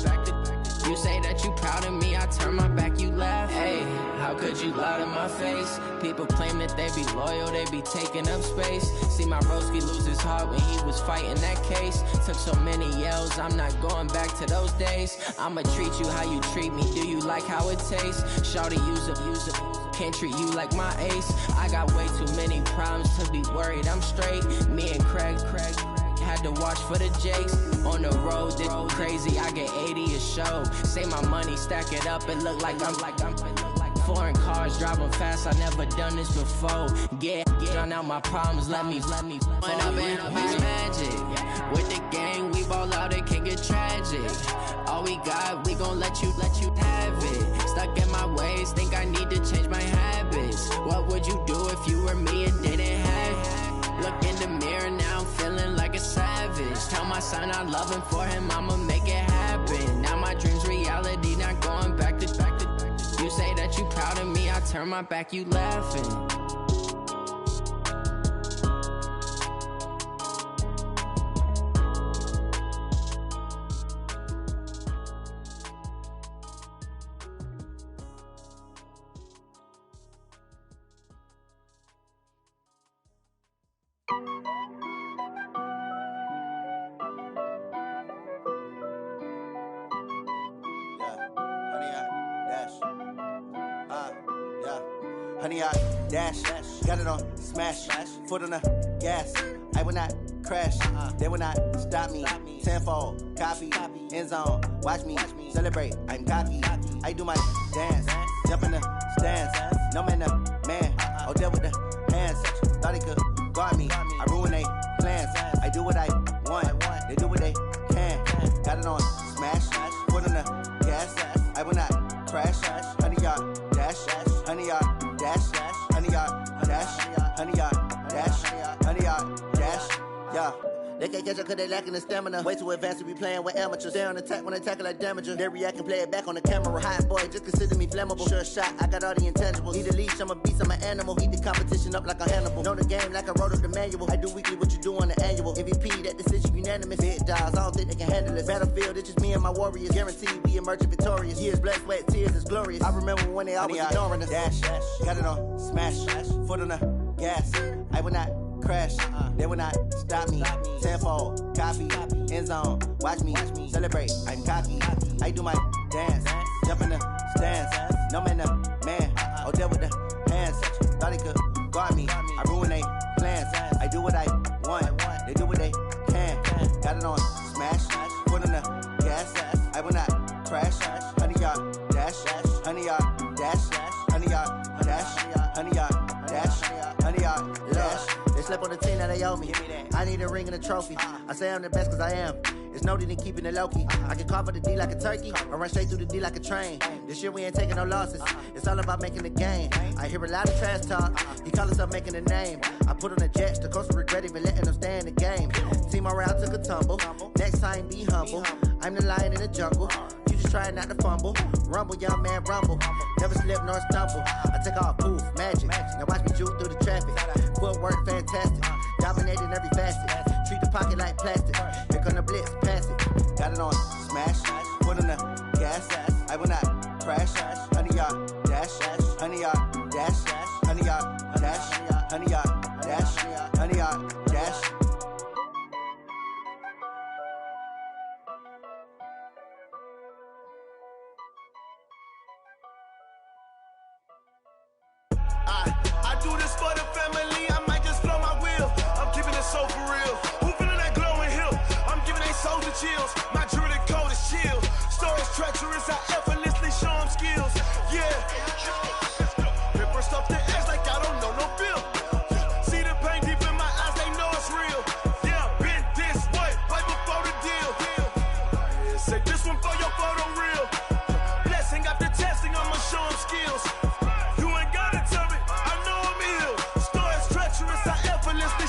You say that you proud of me, I turn my back, you laugh. Hey, how could you lie to my face? People claim that they be loyal, they be taking up space. See my broski lose his heart when he was fighting that case. Took so many yells, I'm not going back to those days. I'ma treat you how you treat me, do you like how it tastes? Shawty, use it, can't treat you like my ace. I got way too many problems to be worried, I'm straight. Me and Craig had to watch for the Jakes. On the road, this crazy, I get 80 a show. Say my money, stack it up, it look like I'm foreign cars, driving fast, I never done this before. Drown out my problems, let me When up is magic. With the gang, we ball out, it can get tragic. All we got, we gon' let you have it. Stuck in my ways, think I need to change my habits. What would you do if you were me and didn't have it? Look in the mirror, now I'm feeling like a savage. Tell my son I love him, for him I'ma make it happen. Now my dream's reality, not going back to. You say that you proud of me, I turn my back, you laughing. 100-yard dash. Got it on smash. Foot on the gas. I will not crash. They will not stop me. Tenfold, copy, end zone. Watch me celebrate. I'm cocky. I do my dance. Jump in the stands. No man, the man. Oh, deal with the hands. Thought he could guard me. I ruin they plans. I do what I want. They do what they can. Got it on smash. Foot on the gas. I will not crash. 100-yard dash. 100-yard dash. 100-yard dash. 100-yard dash. 100-yard dash. Yeah. They can't catch up cause they lacking the stamina. Way too advanced to be playing with amateurs. Stay on attack when they tackle like damager. They react and play it back on the camera. Hot boy, just consider me flammable. Sure shot, I got all the intangibles. Need a leash, I'm a beast, I'm an animal. Heat the competition up like a Hannibal. Know the game like I wrote up the manual. I do weekly what you do on the annual. MVP, that decision unanimous. Big dogs, I don't think they can handle it. Battlefield, it's just me and my warriors. Guaranteed we emerging victorious. Years, blood, sweat, tears, it's glorious. I remember when they always ignoring us. Dash, got it on smash. Foot on the gas. I will not crash. They will not stop me. Tenfold, copy, end zone. Watch me celebrate. I'm cocky. I do my dance. Jump in the stands. No man, the man. Oh, deal with the hands. Thought he could guard me. I ruin they plans. I do what I want. They do what they can. Got it on smash. Foot on the gas. I will not crash. 100-yard dash. 100-yard dash. 100-yard dash. 100-yard dash. 100-yard dash. They slept on the team that they owe me. I need a ring and a trophy. I say I'm the best cause I am. It's no need in keeping it low key. I can carve for the D like a turkey, or run straight through the D like a train. This year we ain't taking no losses. It's all about making the game. I hear a lot of trash talk. He call himself making a name. I put on the Jets. The coach regret even letting them stay in the game. Team around took a tumble. Next time be humble. I'm the lion in the jungle. You just trying not to fumble. Rumble, young man, rumble. Never slip nor stumble. I take off, poof, magic. Now watch me juke through the traffic. Footwork fantastic. Dominating every facet. Treat the pocket like plastic. Here come the blitz, pass it. Got it on smash. Foot on the gas. I will not crash. 100-yard dash. 100-yard dash. 100-yard dash. 100-yard dash. 100-yard dash. I do this for the family. I might just blow my wheel. I'm keeping it so for real. Who feeling that glowing hill? I'm giving they souls the chills. My jewelry code is chill. Stories treacherous. I effortlessly show them skills. Yeah. Paper stuff the edge like I don't know no feel. See the pain deep in my eyes. They know it's real. Yeah, been this way right before the deal. Say this one for your photo real. Blessing after testing. I'ma show them skills.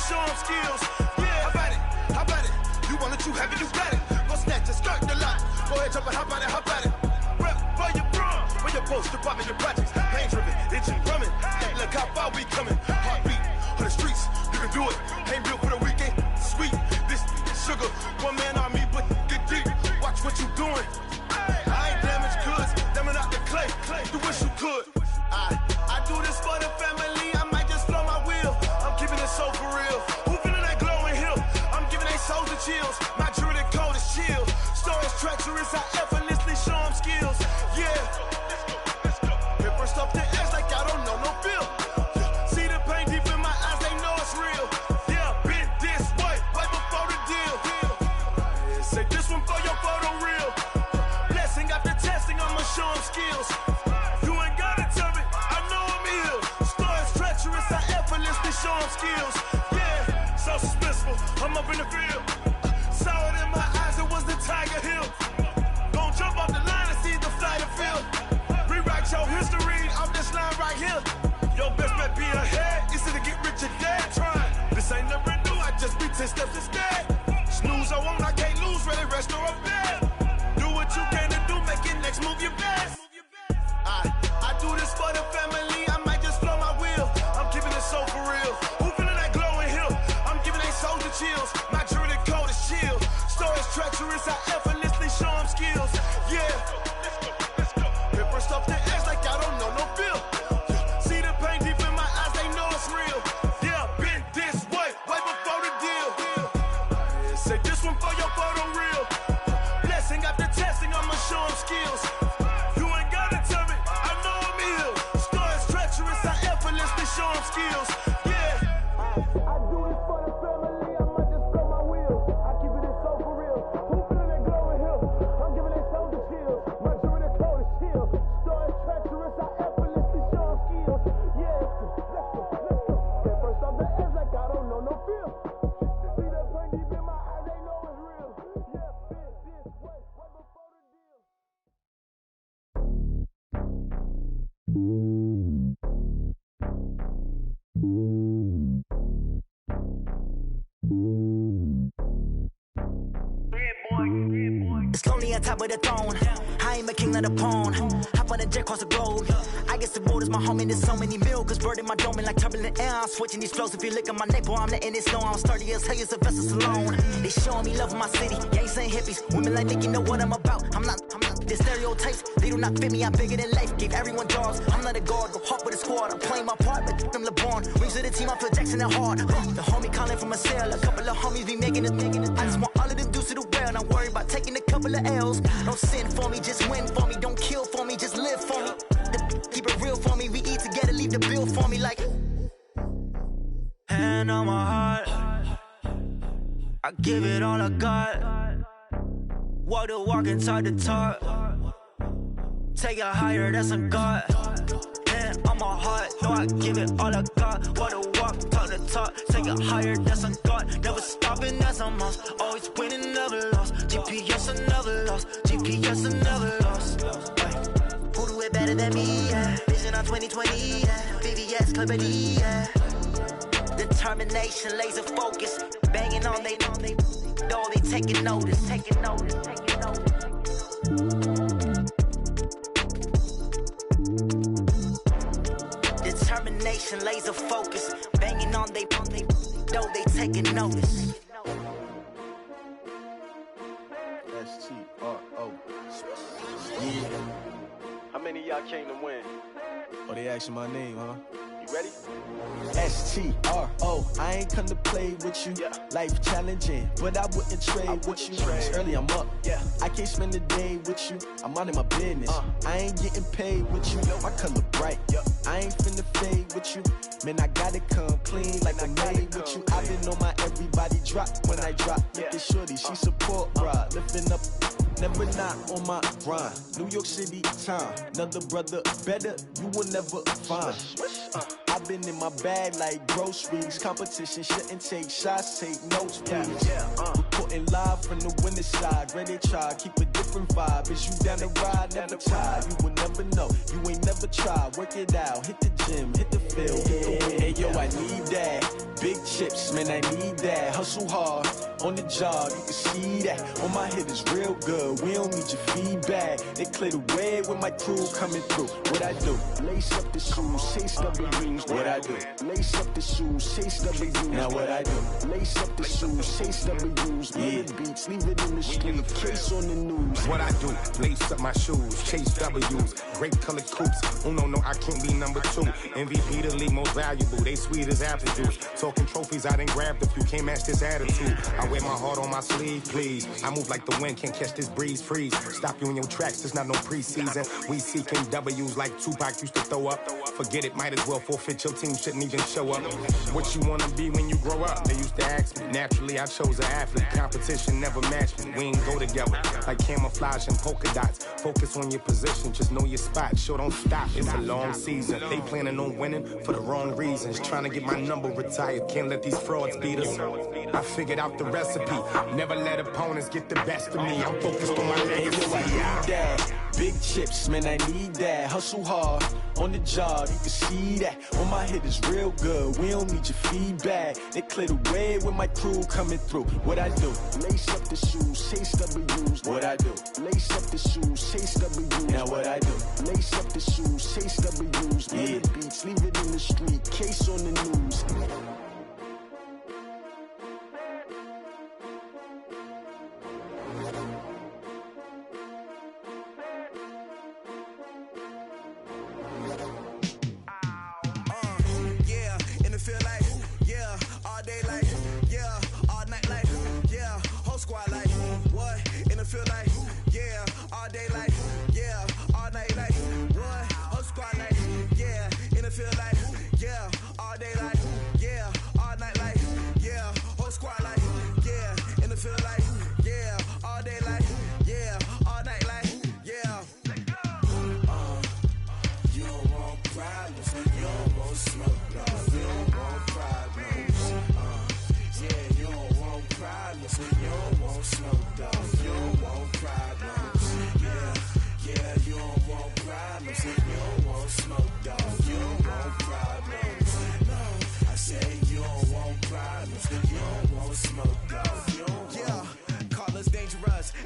Show them skills. Yeah, how about it? You want it, you have it, you got it. Go snatch it, skirt the lot. Go ahead, jump it, how about it? Rep for your bro, for your post, your pop and your projects. Pain driven, itching, drumming. Look how far we coming. Heartbeat for the streets, you can do it. Ain't built for the weekend. Sweet, this sugar. One man army, but get deep. Watch what you doing. I ain't damaged goods, damn it out the clay. You wish you could. I do this for the family. I might just blow my wheel. I'm keeping it so for real. Who feeling that glowing hill? I'm giving they souls the chills. My jewelry code is chill. Stories treacherous. I effortlessly show them skills. Yeah. Paper stuff the edge like I don't know no feel. See the pain deep in my eyes. They know it's real. Yeah, been this way right before the deal. Say this one for your photo real. Blessing after testing. I'ma show them skills. You ain't gotta tell me. I know I'm ill. Stories treacherous. I effortlessly show them skills. Yeah, so suspenseful. I'm up in the field. Saw it in my eyes. It was the Tiger Hill. Gon' jump off the line and see the flight of field. Rewrite your history off this line right here. Your best bet be ahead. It's to get rich or dead trying. This ain't never new. I just be 10 steps instead. Snooze I won't. I can't lose. Ready, rest or a bed. Do what you can to do. Make your next move your best. I do this for the family. I might just blow my wheel. I'm keeping it so for real. Who feeling that glowing hill? I'm giving they souls the chills. My jewelry code is chill. Stories treacherous. I effortlessly show them skills. Yeah. Paper stuff the edge like I don't know no feel. See the pain deep in my eyes. They know it's real. Yeah, been this way right before the deal. Say this one for your photo real. Blessing after testing. I'ma show them skills. You ain't gotta tell me. I know I'm ill. Stories treacherous. I effortlessly It's lonely on top of the throne. I ain't a king of the pawn. Hop on a jet across the globe. I guess the road is my home and there's so many mil. Cause bird in my dome and like turbulent air. I'm switching these flows. If you look at my neck, boy, I'm letting it snow. I'm sturdy as hell, it's a vessel alone. They showing me love in my city. Gangs and hippies. Women like Nick, you know what I'm about. I'm not the stereotypes. They do not fit me. I'm bigger than life. Gave everyone jobs. I'm not a guard. Go hard with a squad. I'm playing my part, but I'm LeBron. Rings of the team, I feel Jackson and hard. The homie calling from a cell. A couple of homies be making it. I just want all of them dudes to the well. Not worry about taking a couple of L's. Don't sin for me, just win for me. Don't kill for me, just live for me. Keep it real for me. We eat together, leave the bill for me like. Hand on my heart, I give it all I got. Walk the walk and talk the talk. Take it higher, that's a God. Hand on my heart, no, I give it all I got. Walk the walk, talk the talk. Take it higher, that's a God. Never stopping, that's a must. Always winning, never lost. GPS, I never lost. GPS, I never lost. Who do it better than me? Yeah. Vision on 2020, yeah. VVS, Clarity, yeah. Determination, laser focus. Banging on they know they taking notice. Determination, laser focus. Banging on they know they taking notice. S-T-R-O. Yeah. How many of y'all came to win? Oh, they asking my name, huh? You ready? S-T-R-O. I ain't come to play with you. Yeah. Life challenging, but I wouldn't trade with you. It's early, I'm up. Yeah. I can't spend the day with you. I'm minding my business. I ain't getting paid with you. My color bright. I ain't finna fade with you. Man, I gotta come clean like I'm made with you. I've been on my everybody drop when I drop. Look at shorty, she support, bruh. Lifting up. Never not on my grind. New York City time. Another brother better, you will never find. I've been in my bag like groceries. Competition shouldn't take shots, take notes, please. Reporting live from the winning side. Ready to try, keep a different vibe. Is you down the ride, never try. You will never know, you ain't never tried. Work it out, hit the gym, hit the field, hit the win. Hey yo, I need that. Big chips, man, I need that. Hustle hard, on the job, you can see that. On my head is real good, we don't need your feedback. They clear the way with my crew coming through. What I do? Lace up the shoes, chase W's. What I do? Lace up the shoes, chase W's. Now what I do? Lace up the shoes, chase W's. Yeah. Beats, leave it in the street, case on the news. What I do? Lace up my shoes, chase W's. Great colored coops. Oh no, I can't be number 2. MVP the league most valuable. They sweet as apple juice. Talking trophies, I done grabbed a few. Can't match this attitude. I wear my heart on my sleeve, please. I move like the wind, can't catch this breeze, freeze. Stop you in your tracks, there's not no preseason. We seeking W's like Tupac used to throw up. Forget it, might as well forfeit. Your team shouldn't even show up. What you wanna be when you grow up? They used to ask me. Naturally, I chose an athlete. Competition never matched me. We ain't go together like camouflage and polka dots. Focus on your position, just know your spot. Sure, don't stop. It's a long season. They planning on winning for the wrong reasons. Trying to get my number retired. Can't let these frauds beat us. I figured out the recipe. Never let opponents get the best of me. I'm focused on my legacy. Big chips, man, I need that. Hustle hard, on the job, you can see that. On my head is real good, we don't need your feedback. They clear the way with my crew coming through. What I do? Lace up the shoes, chase W's. What I do? Lace up the shoes, chase W's. Now what I do? Lace up the shoes, chase W's. Yeah. Beats, leave it in the street, case on the news.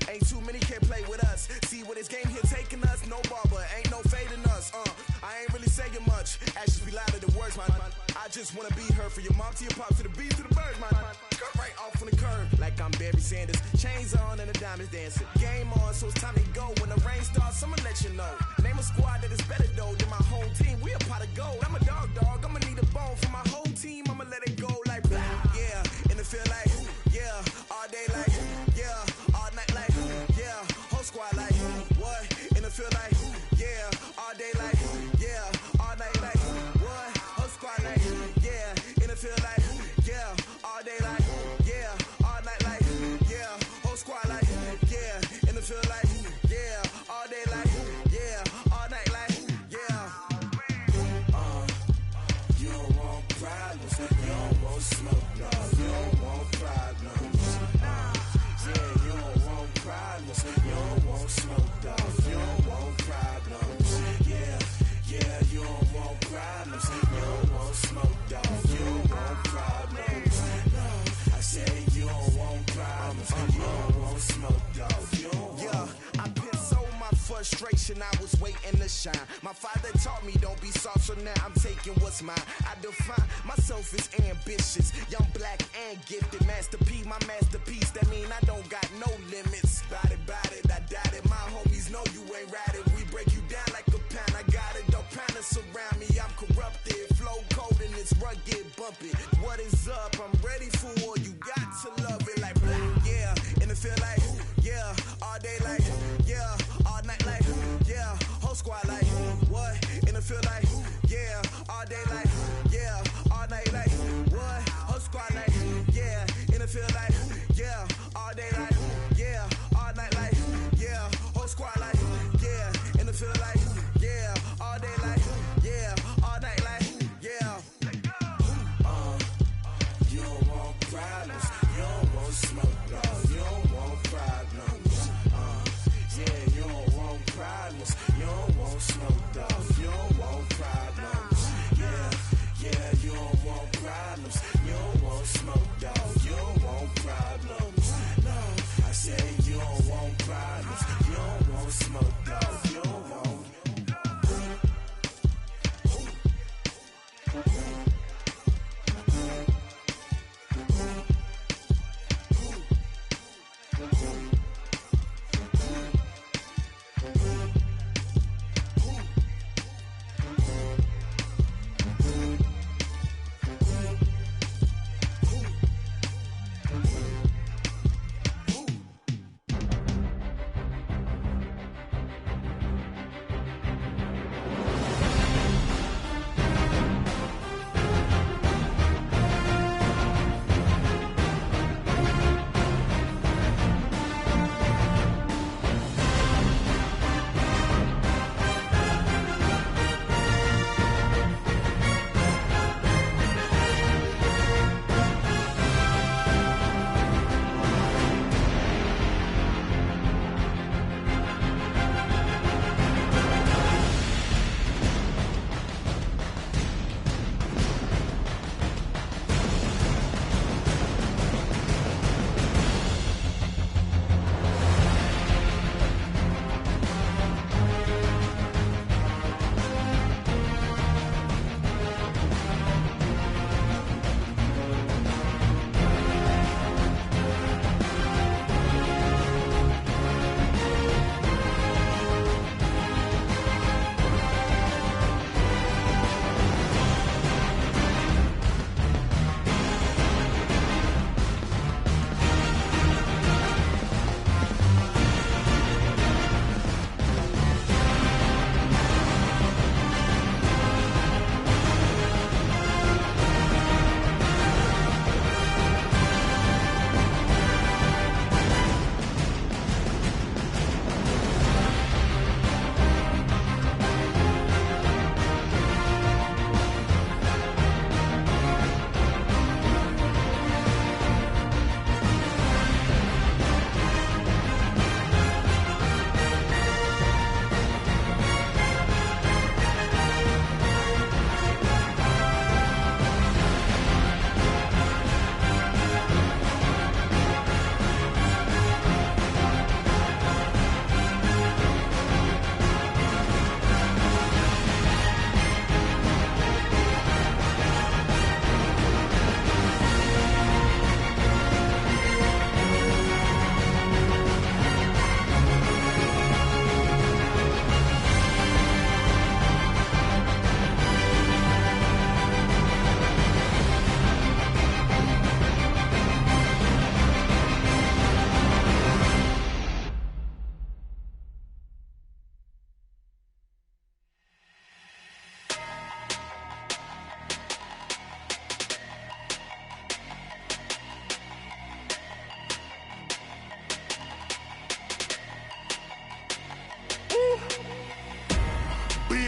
Ain't too many can't play with us. See where this game here taking us, no barber, ain't no fading us. I ain't really saying much, actions be louder than words, man. I just wanna be heard, for your mom to your pop, to the bees, to the birds, man. Cut right off on the curb, like I'm Barry Sanders. Chains on and the diamonds dancing. Game on, so it's time to go. When the rain starts, I'ma let you know. Name a squad that is better though than my home team. We a pot of gold. I'm a dog, I'ma need a bone for my whole team. I'ma let it go like blah, yeah. And it feel like, yeah. All day like, yeah. All night like, yeah. Whole squad like, what? And it feel like, yeah. All day like, yeah. All night like, what? Whole squad like, yeah. And it feel like, yeah. All day like, yeah. All night like, yeah. Whole squad like, yeah. And it feel like, yeah. All day like, yeah. All night like, yeah. You don't want problems. You don't want smoke, dog. You don't want problems. Yeah, you don't want problems. You don't want smoke, dog. You don't want problems. Yeah, you don't want problems. You don't want smoke, dog. You don't want problems. No, I said you don't want problems. You don't want smoke, dog. You don't want. Yeah, I've been so my frustration, I was waiting to shine. My father taught me don't be soft, so now I'm taking what's mine. I define myself as ambitious, young, black, and gifted. Master P, my masterpiece, that mean I don't got no limits. Bout it, I doubt it. My homies know you ain't ratted. We break you down like a pound. I got it, don't pound to surround me. I'm corrupted, flow cold and it's rugged, bumpy. What is up? I'm ready for war. You got to love it like blah, yeah. And it feel like, yeah. All day like, yeah. All night like, yeah. Whole squad like, what? And it feel like, yeah. All day like, yeah. All night like, what? Whole squad like, yeah. And it feel like, yeah. All day like, yeah. All night like, yeah. Whole squad like, yeah. And it feel like, yeah. All day like, yeah. All night like, yeah. You don't want problems.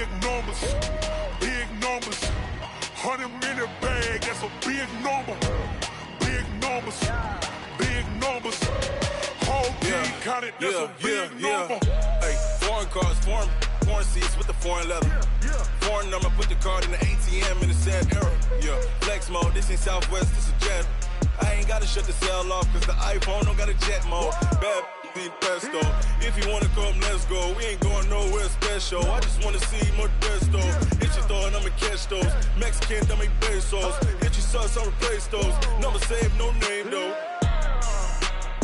big numbers, big numbers. 100-minute bag, that's a big number. Big numbers, big numbers. Whole team counted, that's a big number. Hey, foreign cars, foreign seats with the foreign leather. Foreign number, put the card in the ATM in the sad era. Yeah, flex mode, this ain't Southwest, this is jet. I ain't gotta shut the cell off, cause the iPhone don't got a jet mode. Bad need pesto. If you wanna come, let's go. We ain't going nowhere special. I just wanna see more desto. Hit your throw and I'ma catch those. Mexican, dummy pesos. Hit your sus, I'll replace those. Number save, no name though.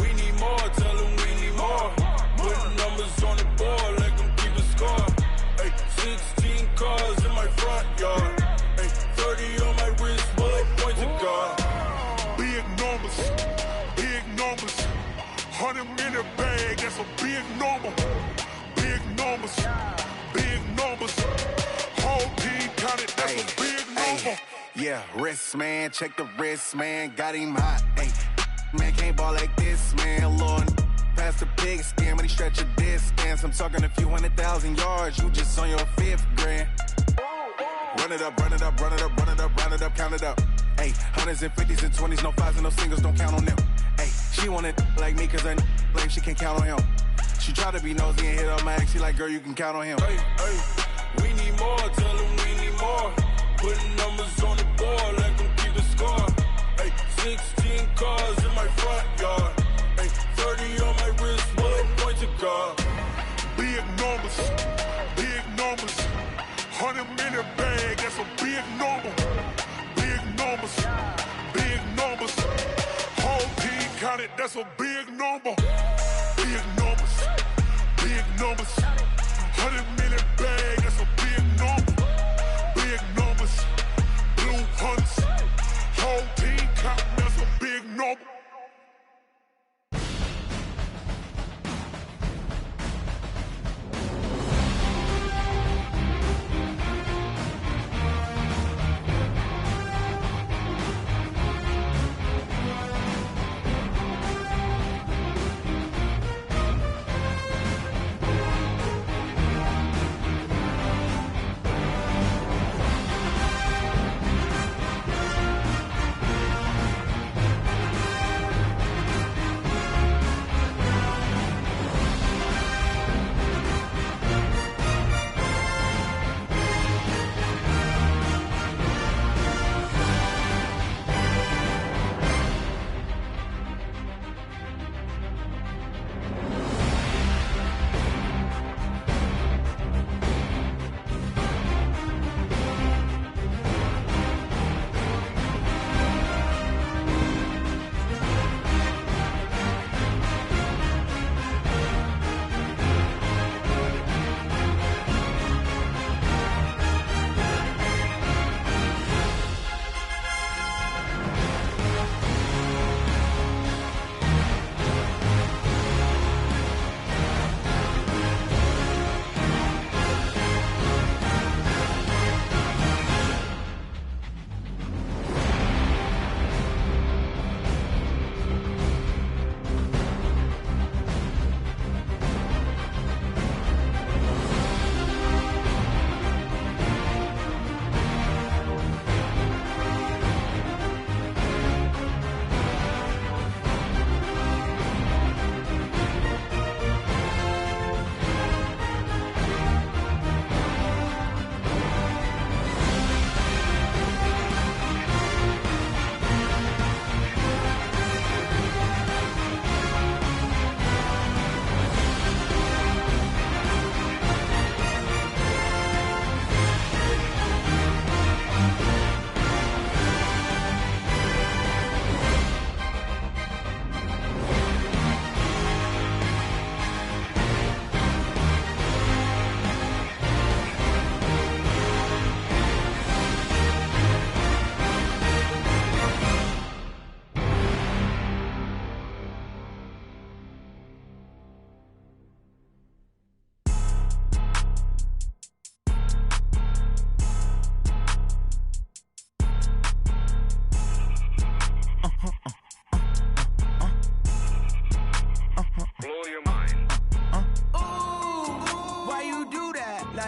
We need more, tell them we need more. Put numbers on the board, let them keep the score. Hey, 16 cars in my front yard. Hey, 30 on my wrist, bullet point to God. Big numbers, big numbers. 100-minute bag, that's a big number. Big numbers, big numbers. Whole team counted, that's a big number. Yeah, wrist man, check the wrist man, got him hot. Ay, man can't ball like this, man. Lord, past the pig skin when he stretch a distance. I'm talking a few 100,000 yards, you just on your 5th grand. Run it up, run it up, run it up, run it up, run it up, count it up. Ay, 100s and 50s and 20s, no 5s and no singles, don't count on them. Ay, she want it like me cause her like she can't count on him. She try to be nosy and hit on my ex, she like, girl, you can count on him. Hey, we need more, tell them we need more. Putting numbers on the board, let them keep the score. Hey, 16 cars in my front yard. Hey, 30 on my wrist, bullet point to God. Big numbers, big numbers. 100-minute bag, that's a big number. Big numbers, big numbers. Whole team counted, that's a big number. Big numbers, big numbers. 100-minute bag, that's a big number. Big numbers, blue hunts. Whole team counting, that's a big number.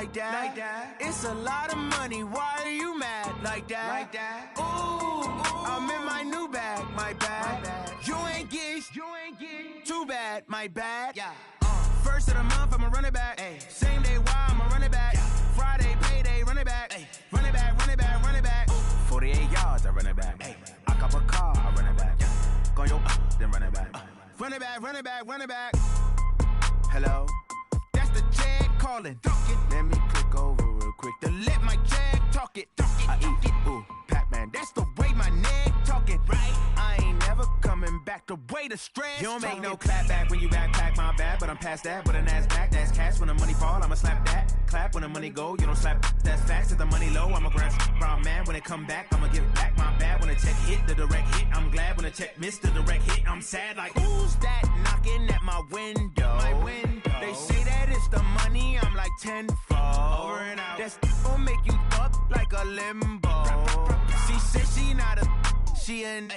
like that. It's a lot of money, why are you mad like that? Ooh, I'm in my new bag, my bad. You ain't get too bad, my bad. First of the month, I'ma run it back. Same day, why I'ma run it back. Friday, payday, run it back. Run it back, run it back, run it back. 48 yards, I run it back. I cop a car, I run it back. Go yo, then run it back. Run it back, run it back, run it back. Hello? That's the jag calling. Let me click over real quick to let my jag talk it. I eat it, ooh, Pac-Man. That's the way my neck talking. Right? I ain't never coming back the way the stress. You don't make no clap back when you backpack, my bad, but I'm past that. But a NASDAQ, that's cash. When the money fall, I'ma slap that. Clap when the money go, you don't slap. That's facts. If the money low, I'ma grab brown man. When it come back, I'ma give back my bad. When the check hit, the direct hit. I'm glad when the check missed the direct hit. I'm sad like, who's that knocking at my window? My window. They say that it's the money, I'm like tenfold. Over and out. That's gon' make you up like a limbo. She said she not a, she an.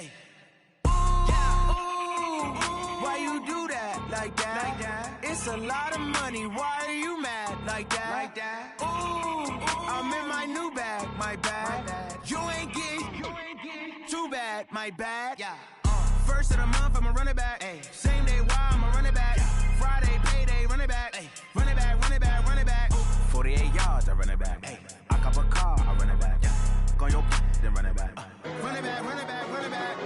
Why you do that like that? It's a lot of money, why are you mad like that? Ooh, I'm in my new bag, my bad. You ain't get too bad, my bad. First of the month, I'ma run it back. Same day, why I'ma run it back. Friday, payday, run it back. Run it back, run it back, run it back. 48 yards, I run it back. I cop a car, I run it back. Go yo, then run it back. Run it back, run it back, run it back.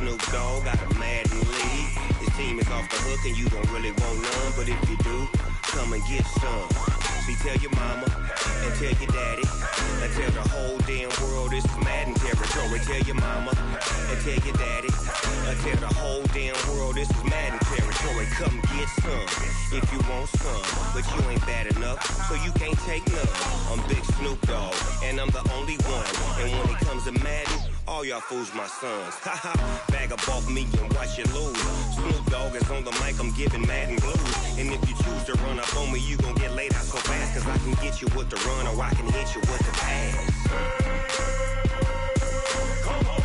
Snoop Dogg got a Madden league. His team is off the hook and you don't really want none, but if you do, come and get some. See, tell your mama and tell your daddy and tell the whole damn world this is Madden territory. Tell your mama and tell your daddy and tell the whole damn world this is Madden territory. Come get some if you want some, but you ain't bad enough, so you can't take none. I'm Big Snoop Dogg, and I'm the only one. And when it comes to Madden, all y'all fools my sons. Haha, bag up off me and watch you lose. Snoop Dogg is on the mic, I'm giving Madden blues. And if you choose to run up on me, you gon' get laid out so fast, cause I can get you with the run or I can hit you with the pass. Come on.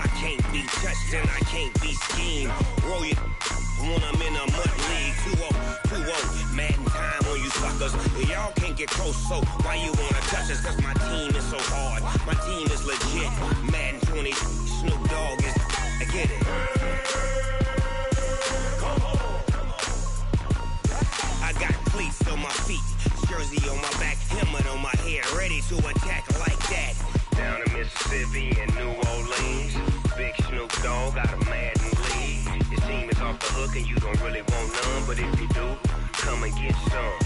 I can't be touched and I can't be schemed. Roll you when I'm in a mud league. 2-0, Madden time on you suckers. Y'all can't get close, so why you wanna touch us? Cause my team is so hard, my team is legit. Madden 20, Snoop Dogg is, I get it. Come on. I got cleats on my feet, jersey on my back, helmet on my head, ready to attack like that. Down in Mississippi and New Orleans, Big Snoop Dogg got a Madden league. His team is off the hook and you don't really want none, but if you do, come and get some.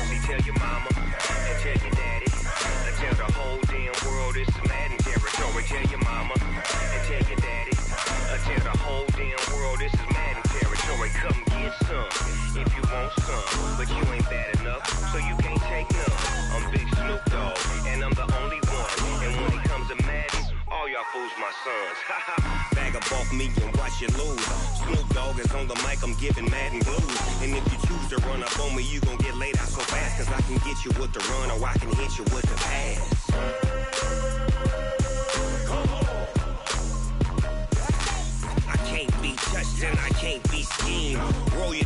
See, tell your mama and tell your daddy and tell the whole damn world this is Madden territory. Tell your mama and tell your daddy and tell the whole damn world this is Madden territory. Come get some if you want some, but you ain't bad enough, so you can't take none. I'm Big Snoop Dogg, and I'm the only one. And when it comes to Madden, all y'all fools my sons. Bag up off me and watch you lose. Snoop Dogg is on the mic, I'm giving Madden blues. And if you choose to run up on me, you gon' get laid out so fast, cause I can get you with the run or I can hit you with the pass. Come on. I can't be touched and I can't be schemed. Roll you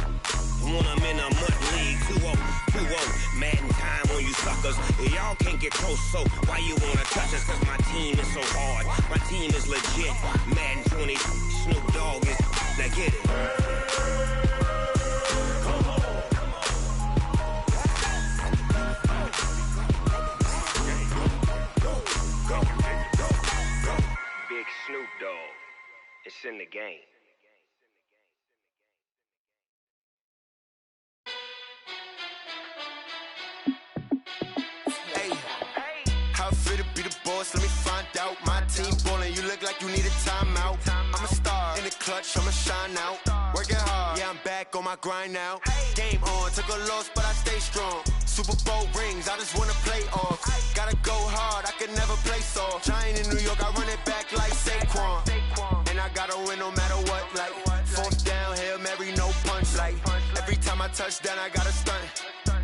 when I'm in a mud league. 2-0, Madden time on you suckers. Y'all can't get close, so why you wanna touch us? Cause my team is so hard, my team is legit. Madden 20, Snoop Dogg is, now get it. Come on. Go. Big Snoop Dogg, it's in the game. Let me find out. My team ballin', you look like you need a timeout. I'm a star in the clutch, I'ma shine out. Working hard, yeah, I'm back on my grind now. Game on, took a loss, but I stay strong. Super Bowl rings, I just wanna play off. Gotta go hard, I can never play soft. Giant in New York, I run it back like Saquon. And I gotta win no matter what, like fourth down, Hail Mary, no punch. Like every time I touch down, I gotta stunt.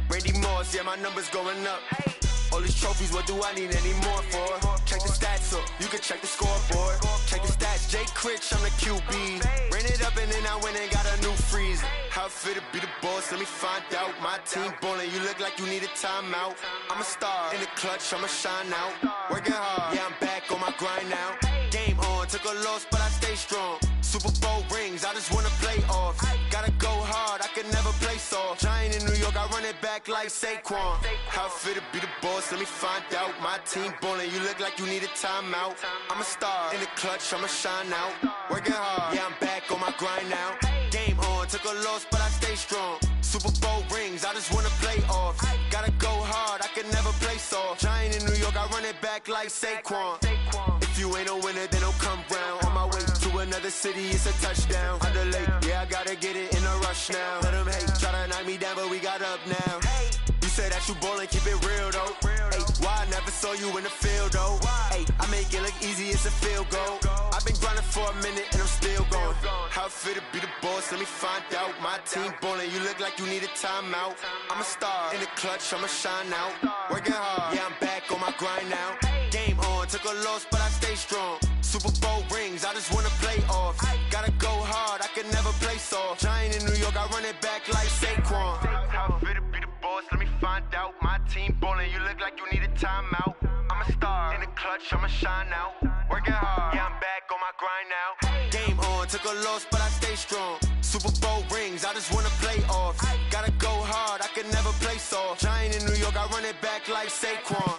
Randy Moss, yeah, my numbers going up. All these trophies, what do I need any more for? Check the stats up, you can check the scoreboard. Check the stats, Jay Critch, I'm the QB. Ran it up and then I went and got a new freeze. How it fit to be the boss, let me find out. My team ballin', you look like you need a timeout. I'm a star in the clutch, I'ma shine out. Working hard, yeah, I'm back on my grind now. Game on, took a loss, but I stay strong. Super Bowl rings, I just wanna play off. Gotta go hard, I can never play soft. Giant in New York, I run it back like Saquon. How it fit to be the boss, let me find out. My team ballin', you look like you need a timeout. I'm a star in the clutch, I'ma shine out. Working hard, yeah, I'm back on my grind now. Game on, took a loss, but I stay strong. Super Bowl rings, I just wanna play off. Gotta go hard, I can never play soft. Giant in New York, I run it back like Saquon. If you ain't a winner, then don't come round. On my way to another city, it's a touchdown. Underlay, yeah, I gotta get it in a rush now. Let them hate, try to knock me down, but we got up now. You say that you ballin', keep it real though. Hey, why I never saw you in the field though? Hey, I make it look easy, it's a field goal. I've been grinding for a minute and I'm still going. How it fit to be the boss, let me find out. My team ballin', you look like you need a timeout. I'm a star in the clutch, I'ma shine out. Working hard, yeah, I'm back on my grind now. Game on, took a loss, but I stay strong. Super Bowl rings, I just wanna play off. Gotta go hard, I can never play soft. Giant in New York, I run it back like Saquon. How it fit to be the boss, let me find out. My team ballin', you look like you need a timeout. I'm a star in the clutch, I'ma shine out. Working hard, yeah, I'm back on my grind now. Game on, took a loss, but I stay strong. Super Bowl rings, I just wanna play off. Gotta go hard, I can never play soft. Giant in New York, I run it back like Saquon.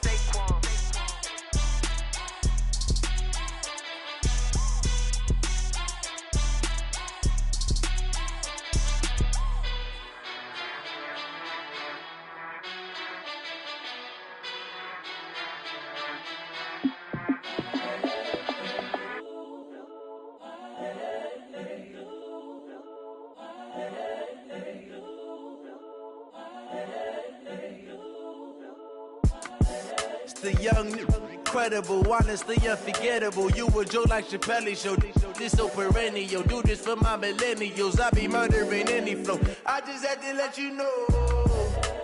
It's the young, incredible, honestly unforgettable. You a Joe like Chappelle show. This so perennial. Do this for my millennials. I be murdering any flow. I just had to let you know.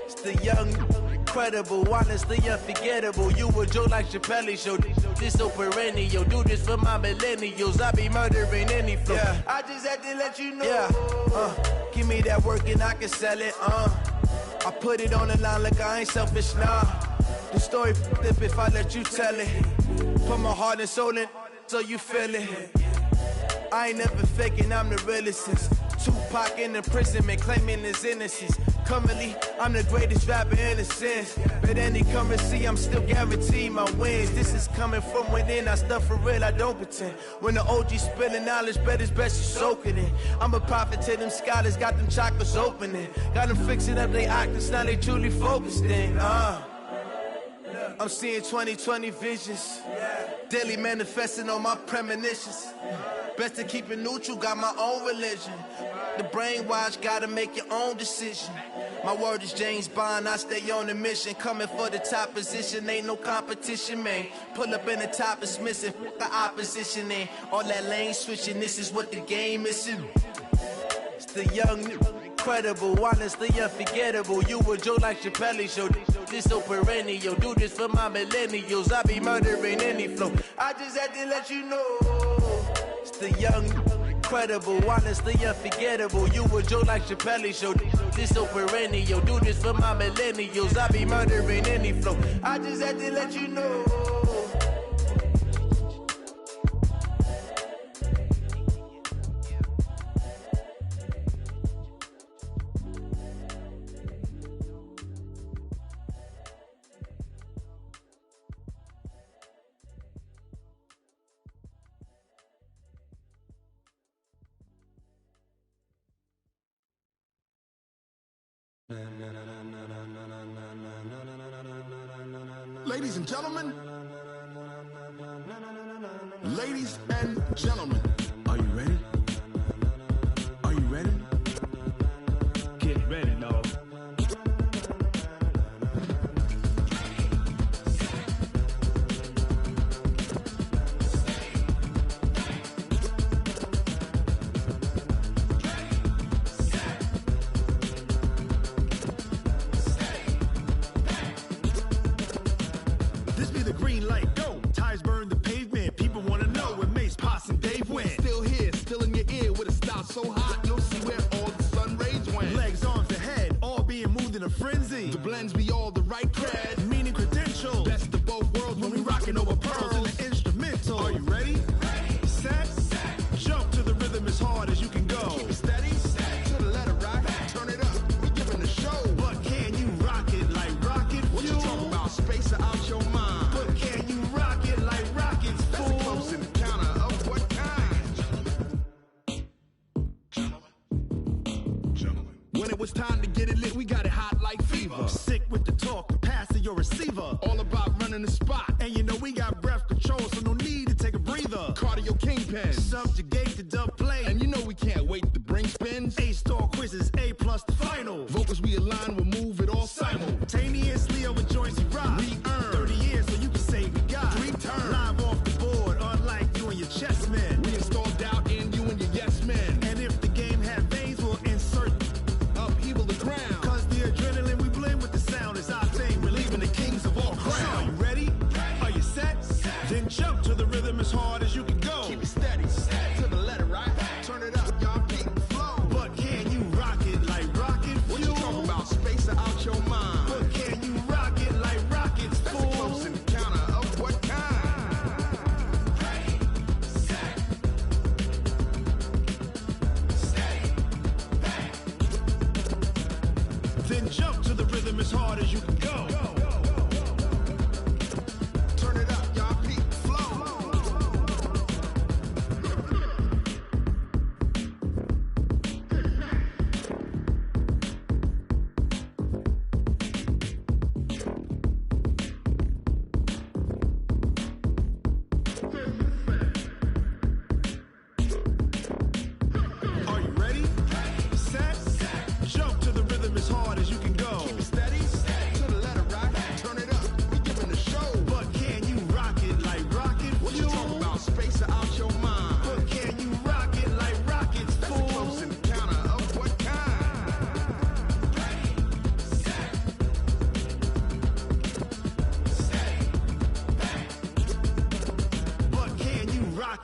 It's the young, incredible, honestly unforgettable. You a Joe like Chappelle show. This so perennial. Do this for my millennials. I be murdering any flow. Yeah. I just had to let you know. Yeah. Give me that work and I can sell it. I put it on the line like I ain't selfish, nah. The story flip if I let you tell it. Put my heart and soul in so you feel it. I ain't never faking, I'm the realest since Tupac in imprisonment, claiming his innocence. Currently, I'm the greatest rapper in a sense. But any currency, I'm still guaranteed my wins. This is coming from within, I stuff for real, I don't pretend. When the OG spilling knowledge, bet it's best you soak it in. I'm a prophet to them scholars, got them chakras opening. Got them fixing up they octaves, now they truly focused in. I'm seeing 2020 visions. Daily manifesting on my premonitions. Best to keep it neutral, got my own religion. The brainwash, gotta make your own decision. My word is James Bond, I stay on the mission. Coming for the top position, ain't no competition, man. Pull up in the top, it's missing, fuck the opposition, and all that lane switching, this is what the game is. It's the young, incredible, honestly unforgettable. You a Joe like Chappelle show. This so perennial. Do this for my millennials. I be murdering any flow. I just had to let you know. It's the young, incredible, honestly unforgettable. You a Joe like Chappelle show. This so perennial. Do this for my millennials. I be murdering any flow. I just had to let you know. Ladies and gentlemen, ladies and gentlemen, are you ready? Are you ready? Get ready, dog. So hot, you'll see where all the sun rays went. Legs, arms, and head, all being moved in a frenzy. The blends be all the right cred, meaning credentials. Best of both worlds when we rockin' over pearls in the instrumental. Are you ready? Set, jump to the rhythm as hard as you can go. Keep it steady, to the letter rock, turn it up, we giving the show. But can you rock it like rocket fuel? What you talking about, space out your mind? But can you rock it like rockets, fool? That's a close encounter of what kind? When it was time to get it lit, we got it hot like fever. Sick with the talk, the pass to your receiver. All about running the spot. And you know we got breath control, so no need to take a breather. Cardio kingpin, subjugate the dub play. And you know we can't wait to bring spins. A-star quizzes, A+ the final. Vocals we align, we'll move it all simultaneously over joints we rock. We earn 30 years, so you can say we got 3 turns. Live off the board, unlike you and your chess men. We install doubt in you and your yes men. And if the game had veins, we'll insert upheaval the ground. Cause the adrenaline we blend with the sound is our thing. Relieving the kings of all crowns. So are you ready? Are you set? Then jump to the rhythm as hard as you can go. Keep it steady, to the letter right. Turn it up, y'all keep the flow. But can you rock it like rocket fuel? What you talking about? Space out your mind. But can you rock it like rockets, fool? That's a close encounter of what kind? Then jump to the rhythm as hard as you can go. Turn it up, y'all peak flow. Are you ready? Set,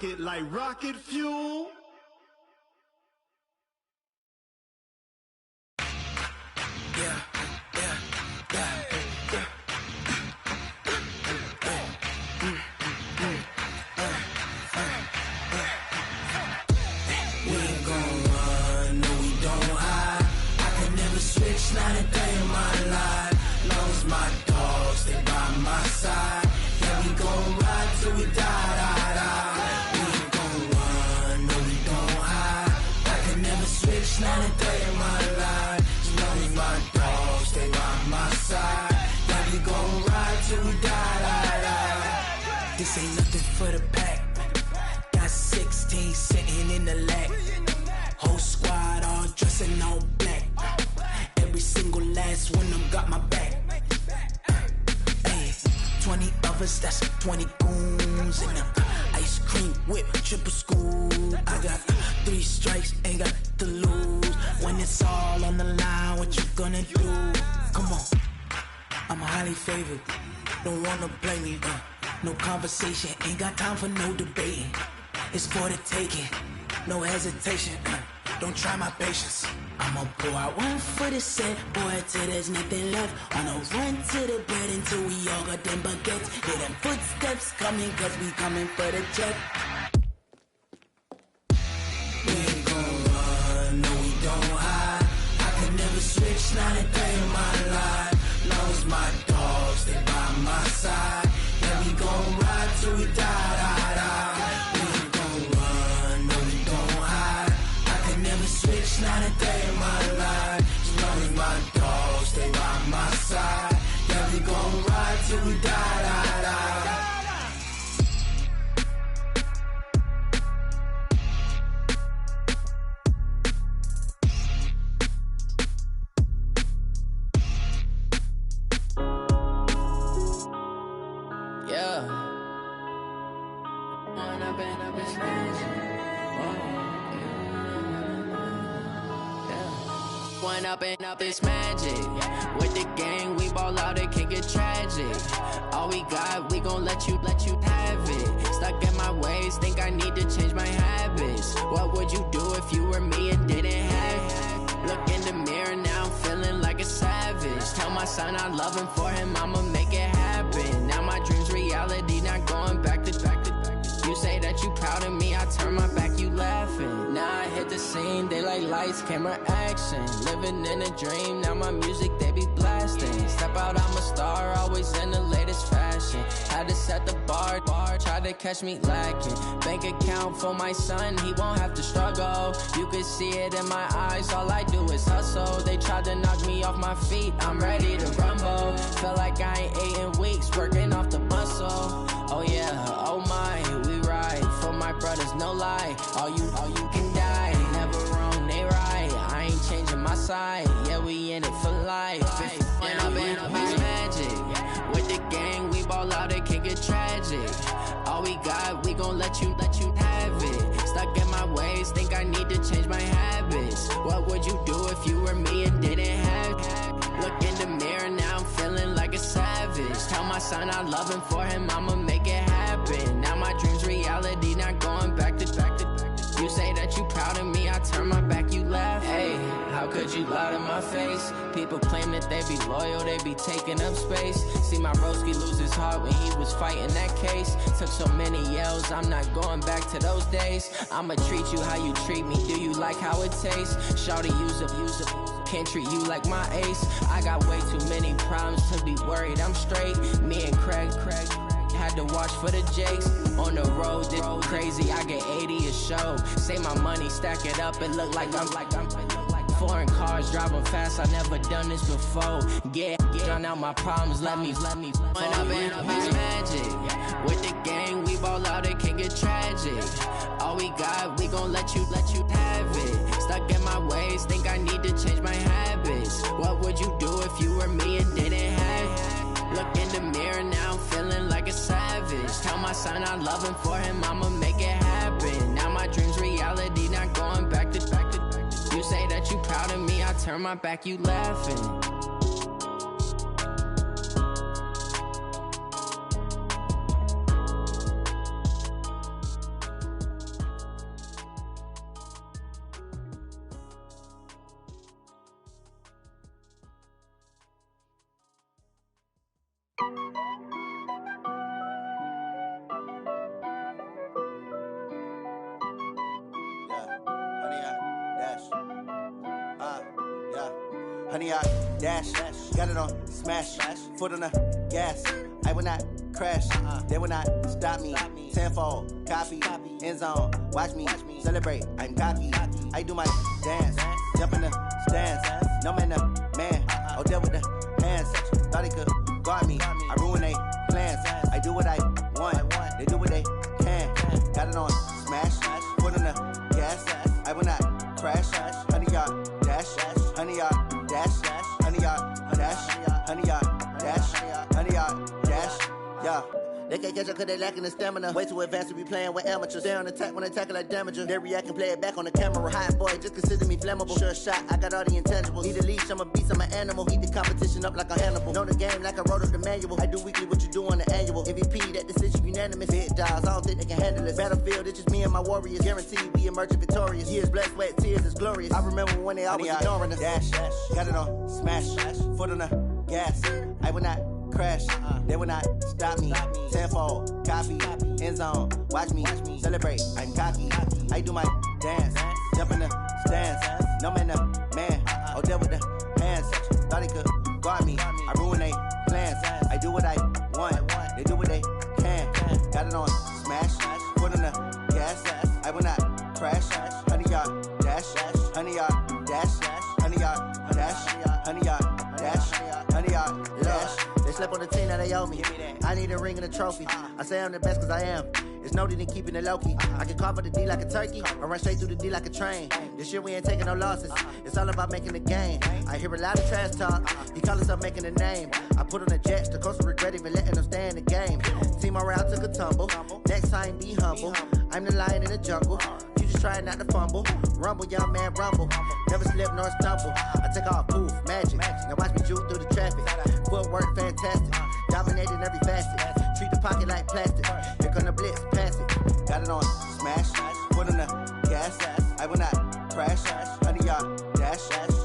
rocket like rocket fuel. Not a day in my life, long as my dogs stay by my side. Yeah, we gon' ride till we die, die, die. We ain't gon' run, no we don't hide. I can never switch, not a day in my life, as long as my dogs stay by my side. Yeah, we gon' ride till we die, die, die. This ain't nothing for the pack. Got 16 sitting in the lap. Whole squad all dressing all black. Every single last one of them got my back. Hey, 20 of us, that's 20 goons in them. Ice cream whip, triple scoop. I got 3 strikes, ain't got to lose. When it's all on the line, what you gonna do? Come on, I'm highly favored. Don't wanna blame me. No conversation, ain't got time for no debating. It's for the taking, no hesitation. Don't try my patience. I'ma pour out one for the set, boy, till there's nothing left. On a run to the bread until we all got them baguettes. Hear them footsteps coming, cause we coming for the check. We ain't gon' run, no we don't hide. I can never switch, not a day in my life. Long as my dogs stay by my side. Yeah, we gon' ride till we die, die, die. We ain't gon' run, no we don't hide. I can never switch, not a day in my life. As long as my dogs stay by my side. Yeah, we gon' ride till we die, die, die. Up it's magic. With the gang, we ball out, it can get tragic. All we got, we gon' let you have it. Stuck in my ways, think I need to change my habits. What would you do if you were me and didn't have it? Look in the mirror, now I'm feeling like a savage. Tell my son I love him, for him I'ma make it happen. Now my dream's reality, not going back to. You say that you proud of me, I turn my back, you laughing. Now I hit the scene, they like lights, camera, action. Living in a dream, now my music, they be blasting. Step out, I'm a star, always in the latest fashion. Had to set the bar, tried to catch me lacking. Bank account for my son, he won't have to struggle. You can see it in my eyes, all I do is hustle. They tried to knock me off my feet, I'm ready to rumble. Felt like I ain't ate in weeks, working off the muscle. Oh yeah, oh my, we ride for my brothers, no lie. All you can die, never wrong, they right. I ain't changing my side, yeah, we in it for life. When I've been magic, with the gang, we ball out, it can get tragic. All we got, we gon' let you have it. Stuck in my ways, think I need to change my habits. What would you do if you were me and didn't have it? Look in the mirror, now I'm feeling like a savage. Tell my son I love him, for him I'ma make it happen. Now my dream's reality, not going back to. You say that you proud of me, I turn my back, you laugh. Hey, how could you lie to my face? People claim that they be loyal, they be taking up space. See my broski lose his heart when he was fighting that case. Took so many yells, I'm not going back to those days. I'ma treat you how you treat me, do you like how it tastes? Shawty, use up, can't treat you like my ace. I got way too many problems to be worried, I'm straight. Me and Craig had to watch for the Jakes. On the road, this crazy, I get 80 a show. Say my money, stack it up, it look like I'm foreign cars, driving fast, I never done this before. Get drown out my problems, let me When I've been magic, with the gang, we ball out, it can get tragic. All we got, we gon' let you have it. Stuck in my ways, think I need to change my habits. What would you do if you were me and didn't have it? Look in the mirror, now I'm feeling like a savage. Tell my son I love him, for him I'ma make it happen. Now my dream's reality, not going back to. You say that you proud of me, I turn my back, you laughing. Honey, I dash, got it on smash, foot on the gas. I will not crash, they will not stop me. Tenfold, copy, end zone, watch me celebrate. I'm cocky, I do my dance, jump in the stands. No man, man, oh there with the hands. Thought he could guard me, I ruin they plans. I do what I want, they do what they can. Got it on smash, foot on the gas. I will not crash, honey, y'all dash, honey, y'all dash, honey, y'all dash, honey, y'all dash, honey, y'all dash, yeah. They can't catch up cause they lacking the stamina. Way too advanced to be playing with amateurs. Stay on attack when they tackle like damager. They react and play it back on the camera. Hot boy, just consider me flammable. Sure shot, I got all the intangibles. Need a leash, I'm a beast, I'm an animal. Eat the competition up like a Hannibal. Know the game like I wrote up the manual. I do weekly what you do on the annual. MVP, that decision unanimous. Big dials, I don't think they can handle it. Battlefield, it's just me and my warriors. Guaranteed we emerge victorious. Years, blood, sweat, tears, it's glorious. I remember when they always ignoring us. Dash, got it on smash, foot on the gas. I will not crash, they will not stop me. Tenfold, copy, end zone, watch me celebrate. I'm cocky, I do my dance, jump in the stands. No man, man, oh there with the hands. Thought he could guard me, I ruin they plans. I do what I want, they do what they can. Got it on smash, foot on the gas. I will not crash, honey, y'all dash, honey, y'all dash, honey, y'all dash, honey, y'all dash, honey, y'all dash. They slept on the team, now they owe me. I need a ring and a trophy. I say I'm the best cause I am. It's noted in keeping it low-key. I can carve up the D like a turkey or run straight through the D like a train. This year we ain't taking no losses. It's all about making the game. I hear a lot of trash talk. He call himself making a name. I put on the Jets, the coach will regret even letting them stay in the game. Team morale took a tumble. Next time be humble. I'm the lion in the jungle. You just try not to fumble. Rumble, young man, rumble. Never slip nor stumble. I take off, poof, magic. Now watch me juke through the traffic. Footwork fantastic. Dominating every facet. Treat the pocket like plastic. Here come the blitz, pass it. Got it on smash. Foot on the gas. I will not crash. Honey, y'all dash.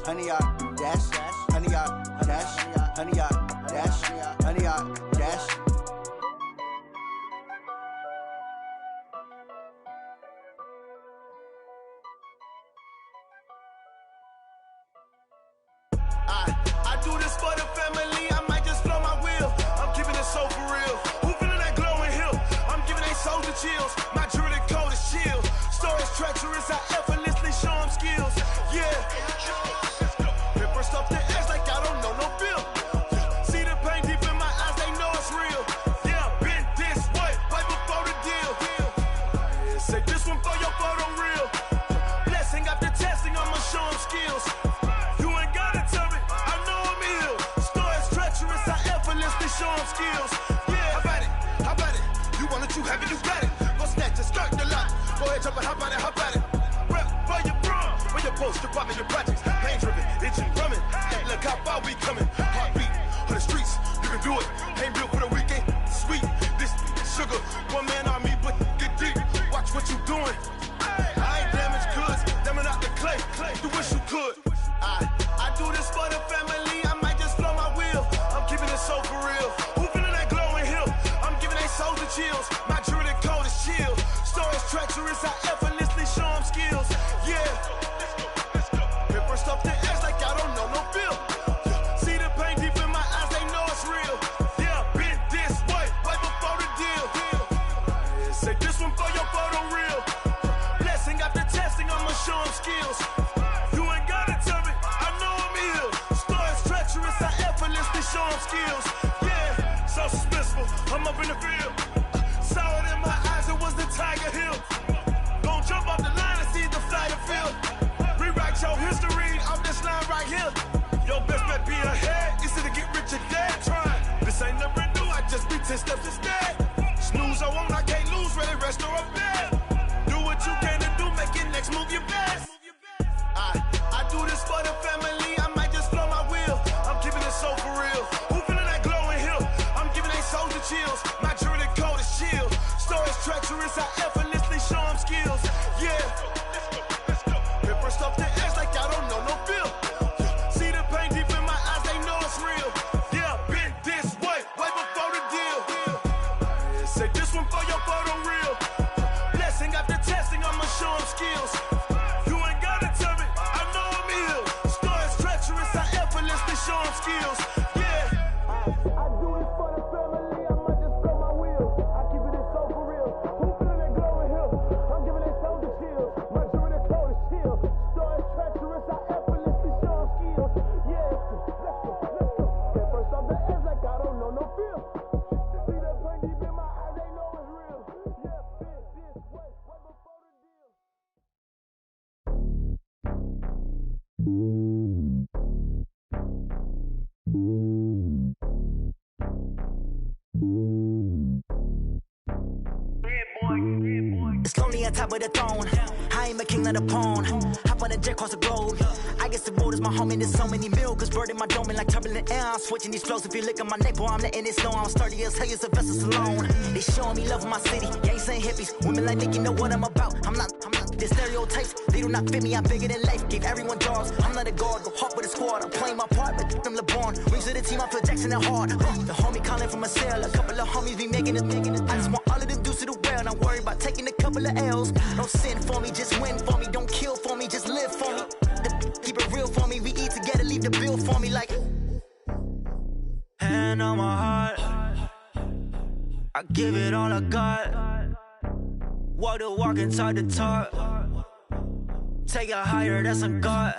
Honey, y'all dash. Honey, y'all dash. Honey, y'all dash. Honey, y'all dash. I do this for the family, I might just blow my wheel. I'm keeping it so for real. Who feeling that glowing hill? I'm giving they soldier chills. My jewelry coat is chill. Stories treacherous, I effortlessly show them skills. Yeah. Pepper stuff the edge like I don't know no feel. See the pain deep in my eyes, they know it's real. Yeah, been this way, right before the deal. Say this one for your photo real. Blessing after testing, I'ma show them skills. You ain't gotta tell me, I know I'm ill. Stories treacherous, I effortlessly show them skills. Yeah, how about it? How about it? You want it, you have it, you got it. Go snatch it, skirt the lot. Go ahead, jump it, how about it? How about it? Rep for your bro, for your post, your pop, and your projects. Pain driven, itching, drumming. Hey, look how far we coming. Heartbeat for the streets, you can do it. Ain't built for the weekend. Sweet, this sugar, one man army, but get deep. Watch what you doing. I ain't damaged goods, damn it out the clay. You wish you could. I do this for the family, I might just blow my wheel. I'm keeping it so for real. Who feeling that glowing hill? I'm giving they soldier chills. My jewelry coat is chill. Stories treacherous, I effortlessly show them skills. Yeah. Pepper stuff the edge like I don't know no feel. See the pain deep in my eyes, they know it's real. Yeah, been this way, right before the deal. Say this one for your photo real. Blessing after testing, I'ma show them skills. You ain't gotta tell me, I know I'm ill. Stories treacherous, I effortlessly show them skills. Yeah, so suspenseful, I'm up in the field. Saw it in my eyes, it was the Tiger Hill. Gon' jump off the line and see the fly the field. Rewrite your history off this line right here. Your best bet be ahead, easy to get rich or dead. Trying, this ain't never new, I just be 10 steps instead. Snooze I won't, I can't lose, ready, rest or up bed. Do what you can to do, make your next move your best. I do this for the family, I might just blow my wheel. I'm keeping it so for real. Who feeling that glowing hill? I'm giving they soldier chills. My jewelry coat is chill. Stories treacherous, I effortlessly show them skills. Yeah. Pepper stuff the edge like I don't know no feel. See the pain deep in my eyes, they know it's real. Yeah, been this way, way before on top of the throne. I ain't a king, not a pawn. Hop on a jet across the globe. I guess the world is my home and there's so many milks. Bird in my dome and like turbulent air. I'm switching these flows. If you look at my neck, boy, I'm letting it snow. I'm sturdy as hell, as a vessel alone. They showing me love in my city. Gangs ain't hippies. Women like Nick, you know what I'm about. I'm not the stereotypes. They do not fit me. I'm bigger than life. Gave everyone dogs. I'm not a guard. Go hard with a squad. I'm playing my part, but them LeBron. Rings to the team. I feel Jackson and hard. The homie calling from a cell. A couple of homies be making it. I just want all of them dudes to the well. Not worry about taking a couple of L's. Don't sin for me, just win for me. Don't kill for me, just live for me. Keep it real for me. We eat together, leave the bill for me like. Hand on my heart, I give it all I got. Walk the walk and talk the talk. Take it higher, that's a God.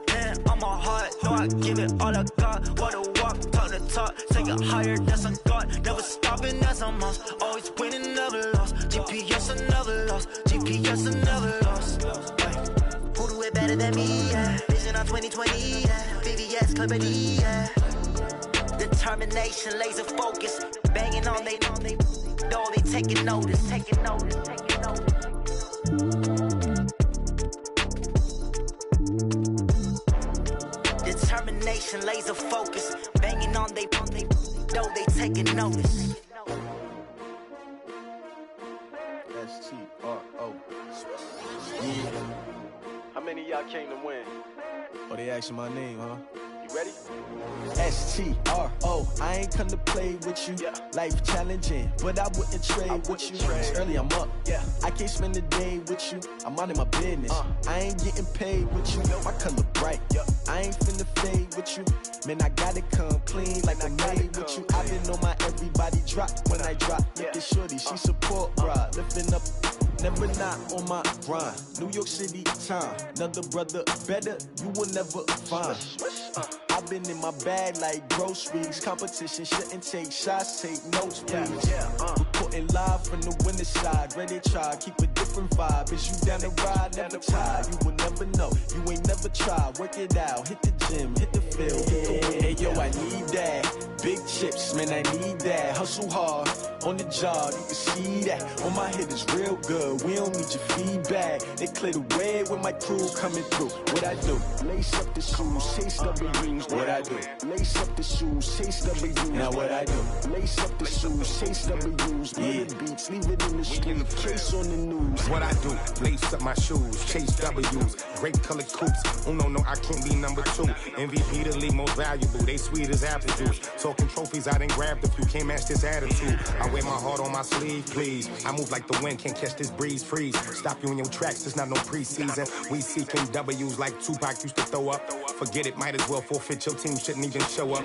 Hand on my heart, no, I give it all I got. Walk the walk, talk the talk. Take it higher, that's a God. Never stopping, that's a must. Always winning, never lost. GPS, I never lost. GPS, I never lost. Who do it better than me? Yeah. Vision on 2020. Yeah. VVS, Clarity. Yeah. Determination, laser focus. Banging on they know they taking notice. Taking notice. Taking notice. Determination, laser focus. Banging on they know they taking notice. S-T-R-O. Yeah. How many of y'all came to win? Oh, they asking my name, huh? You ready? S-T-R-O. I ain't come to play with you. Yeah. Life challenging, but I wouldn't trade with you. It's early, I'm up. Yeah. I can't spend the day with you. I'm minding my business. I ain't getting paid with you. My color bright. Yeah. I ain't finna fade with you. Man, I gotta come clean like I made with you. I been on my everybody drop when I drop. Look at shorty, she support, bruh. Lifting up. Never not on my grind. New York City time. Another brother better, you will never find. I've been in my bag like groceries. Competition shouldn't take shots, take notes, please. Reporting live from the winner side. Ready to try, keep a different vibe. Is you down the ride, never tired. You will never know, you ain't never tried. Work it out, hit the gym, hit the field, hit the wind. Hey yo, I need that. Big chips, man, I need that. Hustle hard, on the job, you can see that. On my head is real good, we don't need your feedback. They clear the way when my crew coming through. What I do? Lace up the shoes, chase W's. What I do? Lace up the shoes, chase W's. Now what I do? Lace up the shoes, chase W's. Yeah. Beats, leave it in the street, case on the news. What I do? Lace up my shoes, chase W's. Great colored coops. Oh no, I can't be number 2. MVP the league most valuable. They sweet as apple juice. Talking trophies, I done grabbed a few. Can't match this attitude. I wear my heart on my sleeve, please. I move like the wind, can't catch this breeze. Freeze. Stop you in your tracks, there's not no preseason. We seeking W's like Tupac used to throw up. Forget it, might as well forfeit. Your team shouldn't even show up.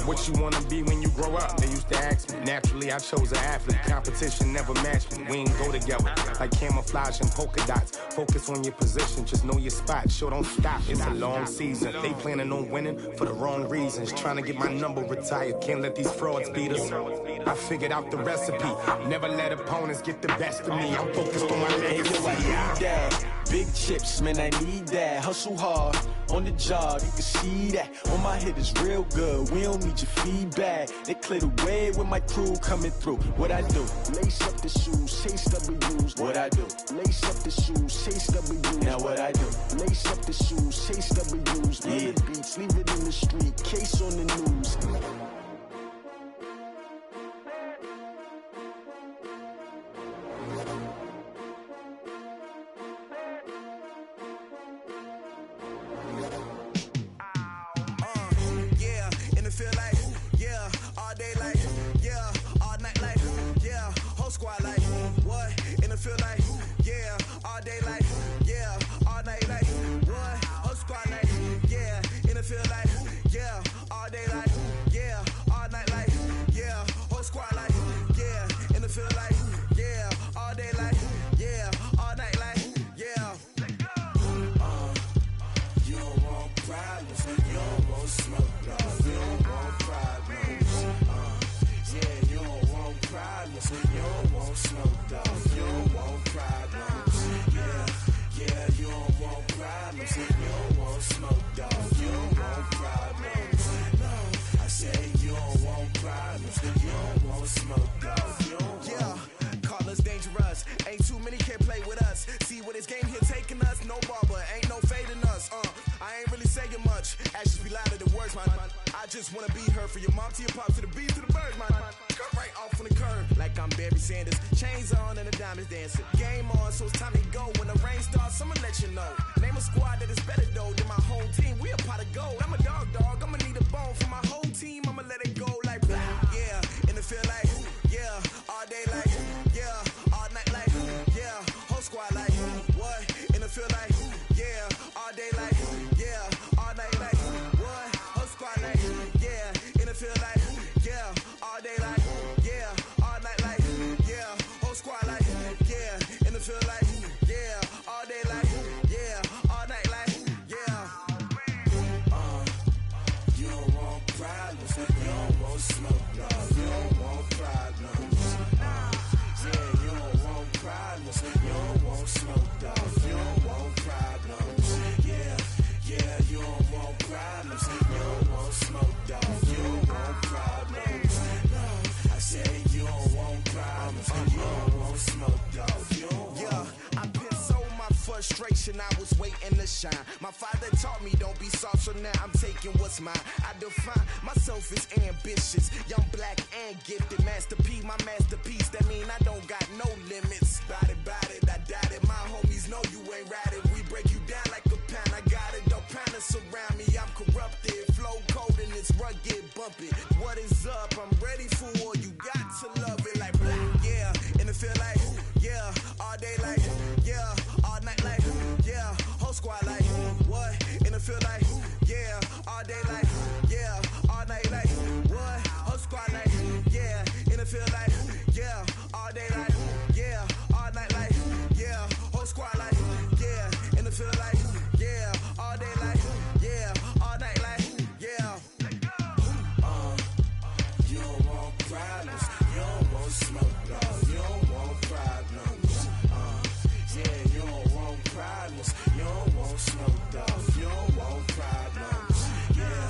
What you wanna be when you grow up? They used to ask me. Naturally, I chose an athlete. Competition never matched me. We ain't go together like camouflage and polka dots. Focus on your position, just know your spot. Sure, don't stop. It's a long season. They planning on winning for the wrong reasons. Trying to get my number retired. Can't let these frauds beat us. I figured out the recipe. Never let opponents get the best of me. I'm focused on my legacy. I need that. Big chips, man, I need that. Hustle hard, on the job, you can see that. On my head is real good, we don't need your feedback. They clear the way when my crew coming through. What I do? Lace up the shoes, chase W's. What I do? Lace up the shoes, chase W's. Now what I do? Lace up the shoes, chase W's. Yeah. Beats, leave it in the street, case on the news. Squad like, what? In the field like, yeah, all day like, yeah, all night like, what? Whole squad like, yeah, in the field like, yeah, all day like. be louder than words, man. I just wanna be heard for your mom to your pop to the beat to the birds, man. Cut right off on the curb, like I'm Barry Sanders. Chains on and the diamonds dancing. Game on, so it's time to go. When the rain starts, I'ma let you know. Name a squad that is better though than my home team. We a pot of gold. I'm a dog. I'ma need a bone for my whole team. I'ma let it go like blah. Yeah, and it feel like yeah, all day like yeah, all night like yeah, whole squad like what? And it feel like yeah, all day like yeah, all night like what? Whole squad like yeah, and it feel like yeah, all day like yeah, all night like yeah, whole squad like yeah, and it feel like yeah, all day like yeah, all night like yeah. You don't want problems, you don't want smoke, dog. You don't want problems. Yeah, you don't want problems, you don't want smoke, dog. You don't want problems. Yeah, you don't want problems, you don't want smoke, dog. You don't want problems. No, I said you don't want problems, you don't want smoke, dog. You don't want. Yeah, I've been so my frustration, I was waiting to shine. My father taught me don't be soft, so now I'm taking what's mine. I define myself as ambitious, young, black, and gifted. Master P, my masterpiece. That mean I don't got no limits. Bout it, I doubt it. My homies know you ain't ratted. We break you down like a pound. I got it, don't panic surround me. I'm corrupted, flow cold and it's rugged, bumpy. What is up? I'm ready for war. You got to love it like blah. Yeah, and it feel like yeah, all day like yeah, all night like yeah, whole squad like what? And it feel like yeah, all day like yeah, all night like what? Whole squad like yeah, and it feel like yeah, all day like yeah, all night like yeah, whole squad like yeah, and it feel like yeah, all day like yeah, all night like yeah. You don't want problems, you don't want smoke, dog. You don't want problems. Yeah, you don't want problems, you don't want smoke, dog. You don't want problems. Yeah,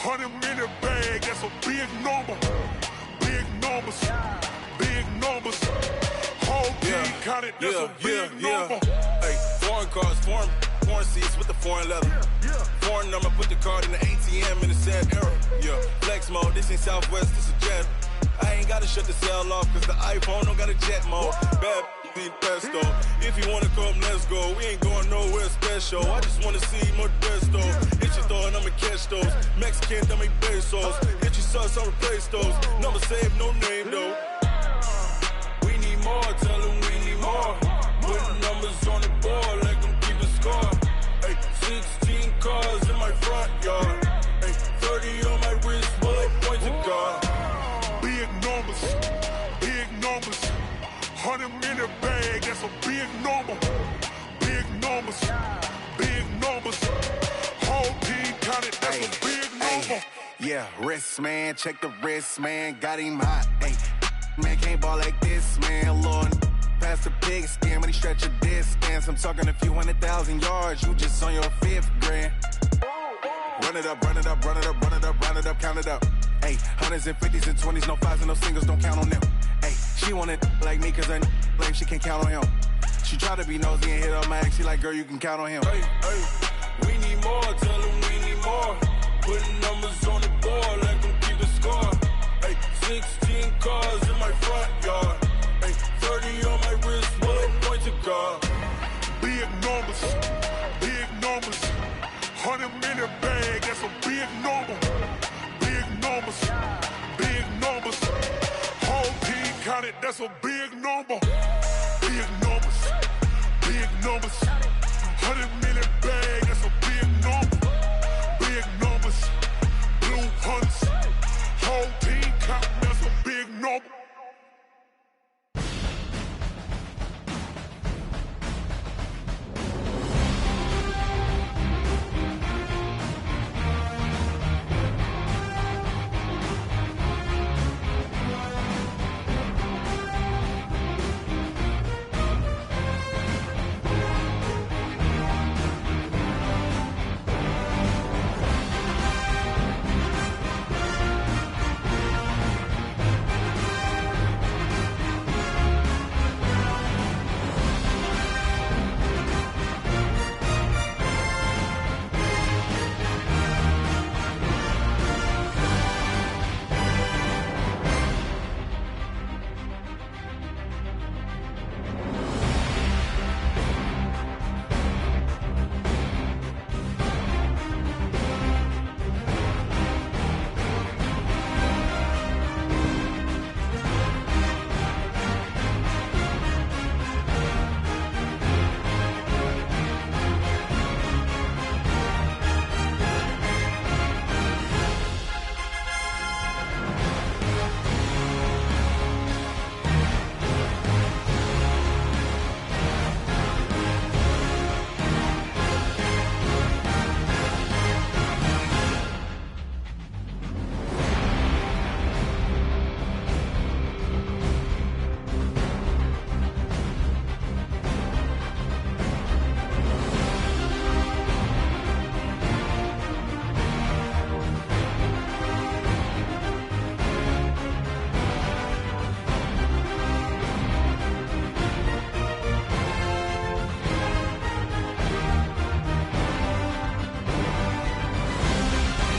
100-minute bag, that's a big number. Big numbers, big numbers. Whole team counted, that's a big number. Hey, foreign cars, foreign seats with the foreign leather. Foreign number, put the card in the ATM in the sad era. Yeah, flex mode, this ain't Southwest, this a jet. I ain't gotta shut the cell off, cause the iPhone don't got a jet mode. Bad need pesto. If you wanna come, let's go. We ain't going nowhere special. I just wanna see Modesto. Hit your throw and I'ma catch those. Mexican, dummy pesos. Hit your sauce, I'll replace those. Number saved, no name though. We need more, tell them we need more. Putting numbers on the board, let them keep a score. Hey, 16 cars in my front yard. Hey, 30 on my wrist, bullet points of God. Big numbers, big numbers. 100-minute bag, that's a big number. Big numbers, big numbers. Whole team counted, that's a big number. Yeah, wrist man, check the wrist man, got him hot. Ay, man can't ball like this, man. Lord, past the pig skin when he stretch a distance. I'm talking a few 100,000 yards, you just on your 5th grand. Run it up, run it up, run it up, run it up, run it up, count it up. Ay, 100s and 50s and 20s, no 5s and no singles, don't count on them. Ay, she want it like me cause her lame, she can't count on him. She try to be nosy and hit up my ex, she like, girl, you can count on him. Hey, we need more, tell them we need more. Putting numbers on the board, let them keep a score. Hey, 16 cars in my front yard. Hey, 30 on my wrist, bullet points of God. Big numbers, big numbers. 100-minute bag, that's a big number. Big numbers, big numbers. Whole team counted, that's a big number. Big numbers, big numbers.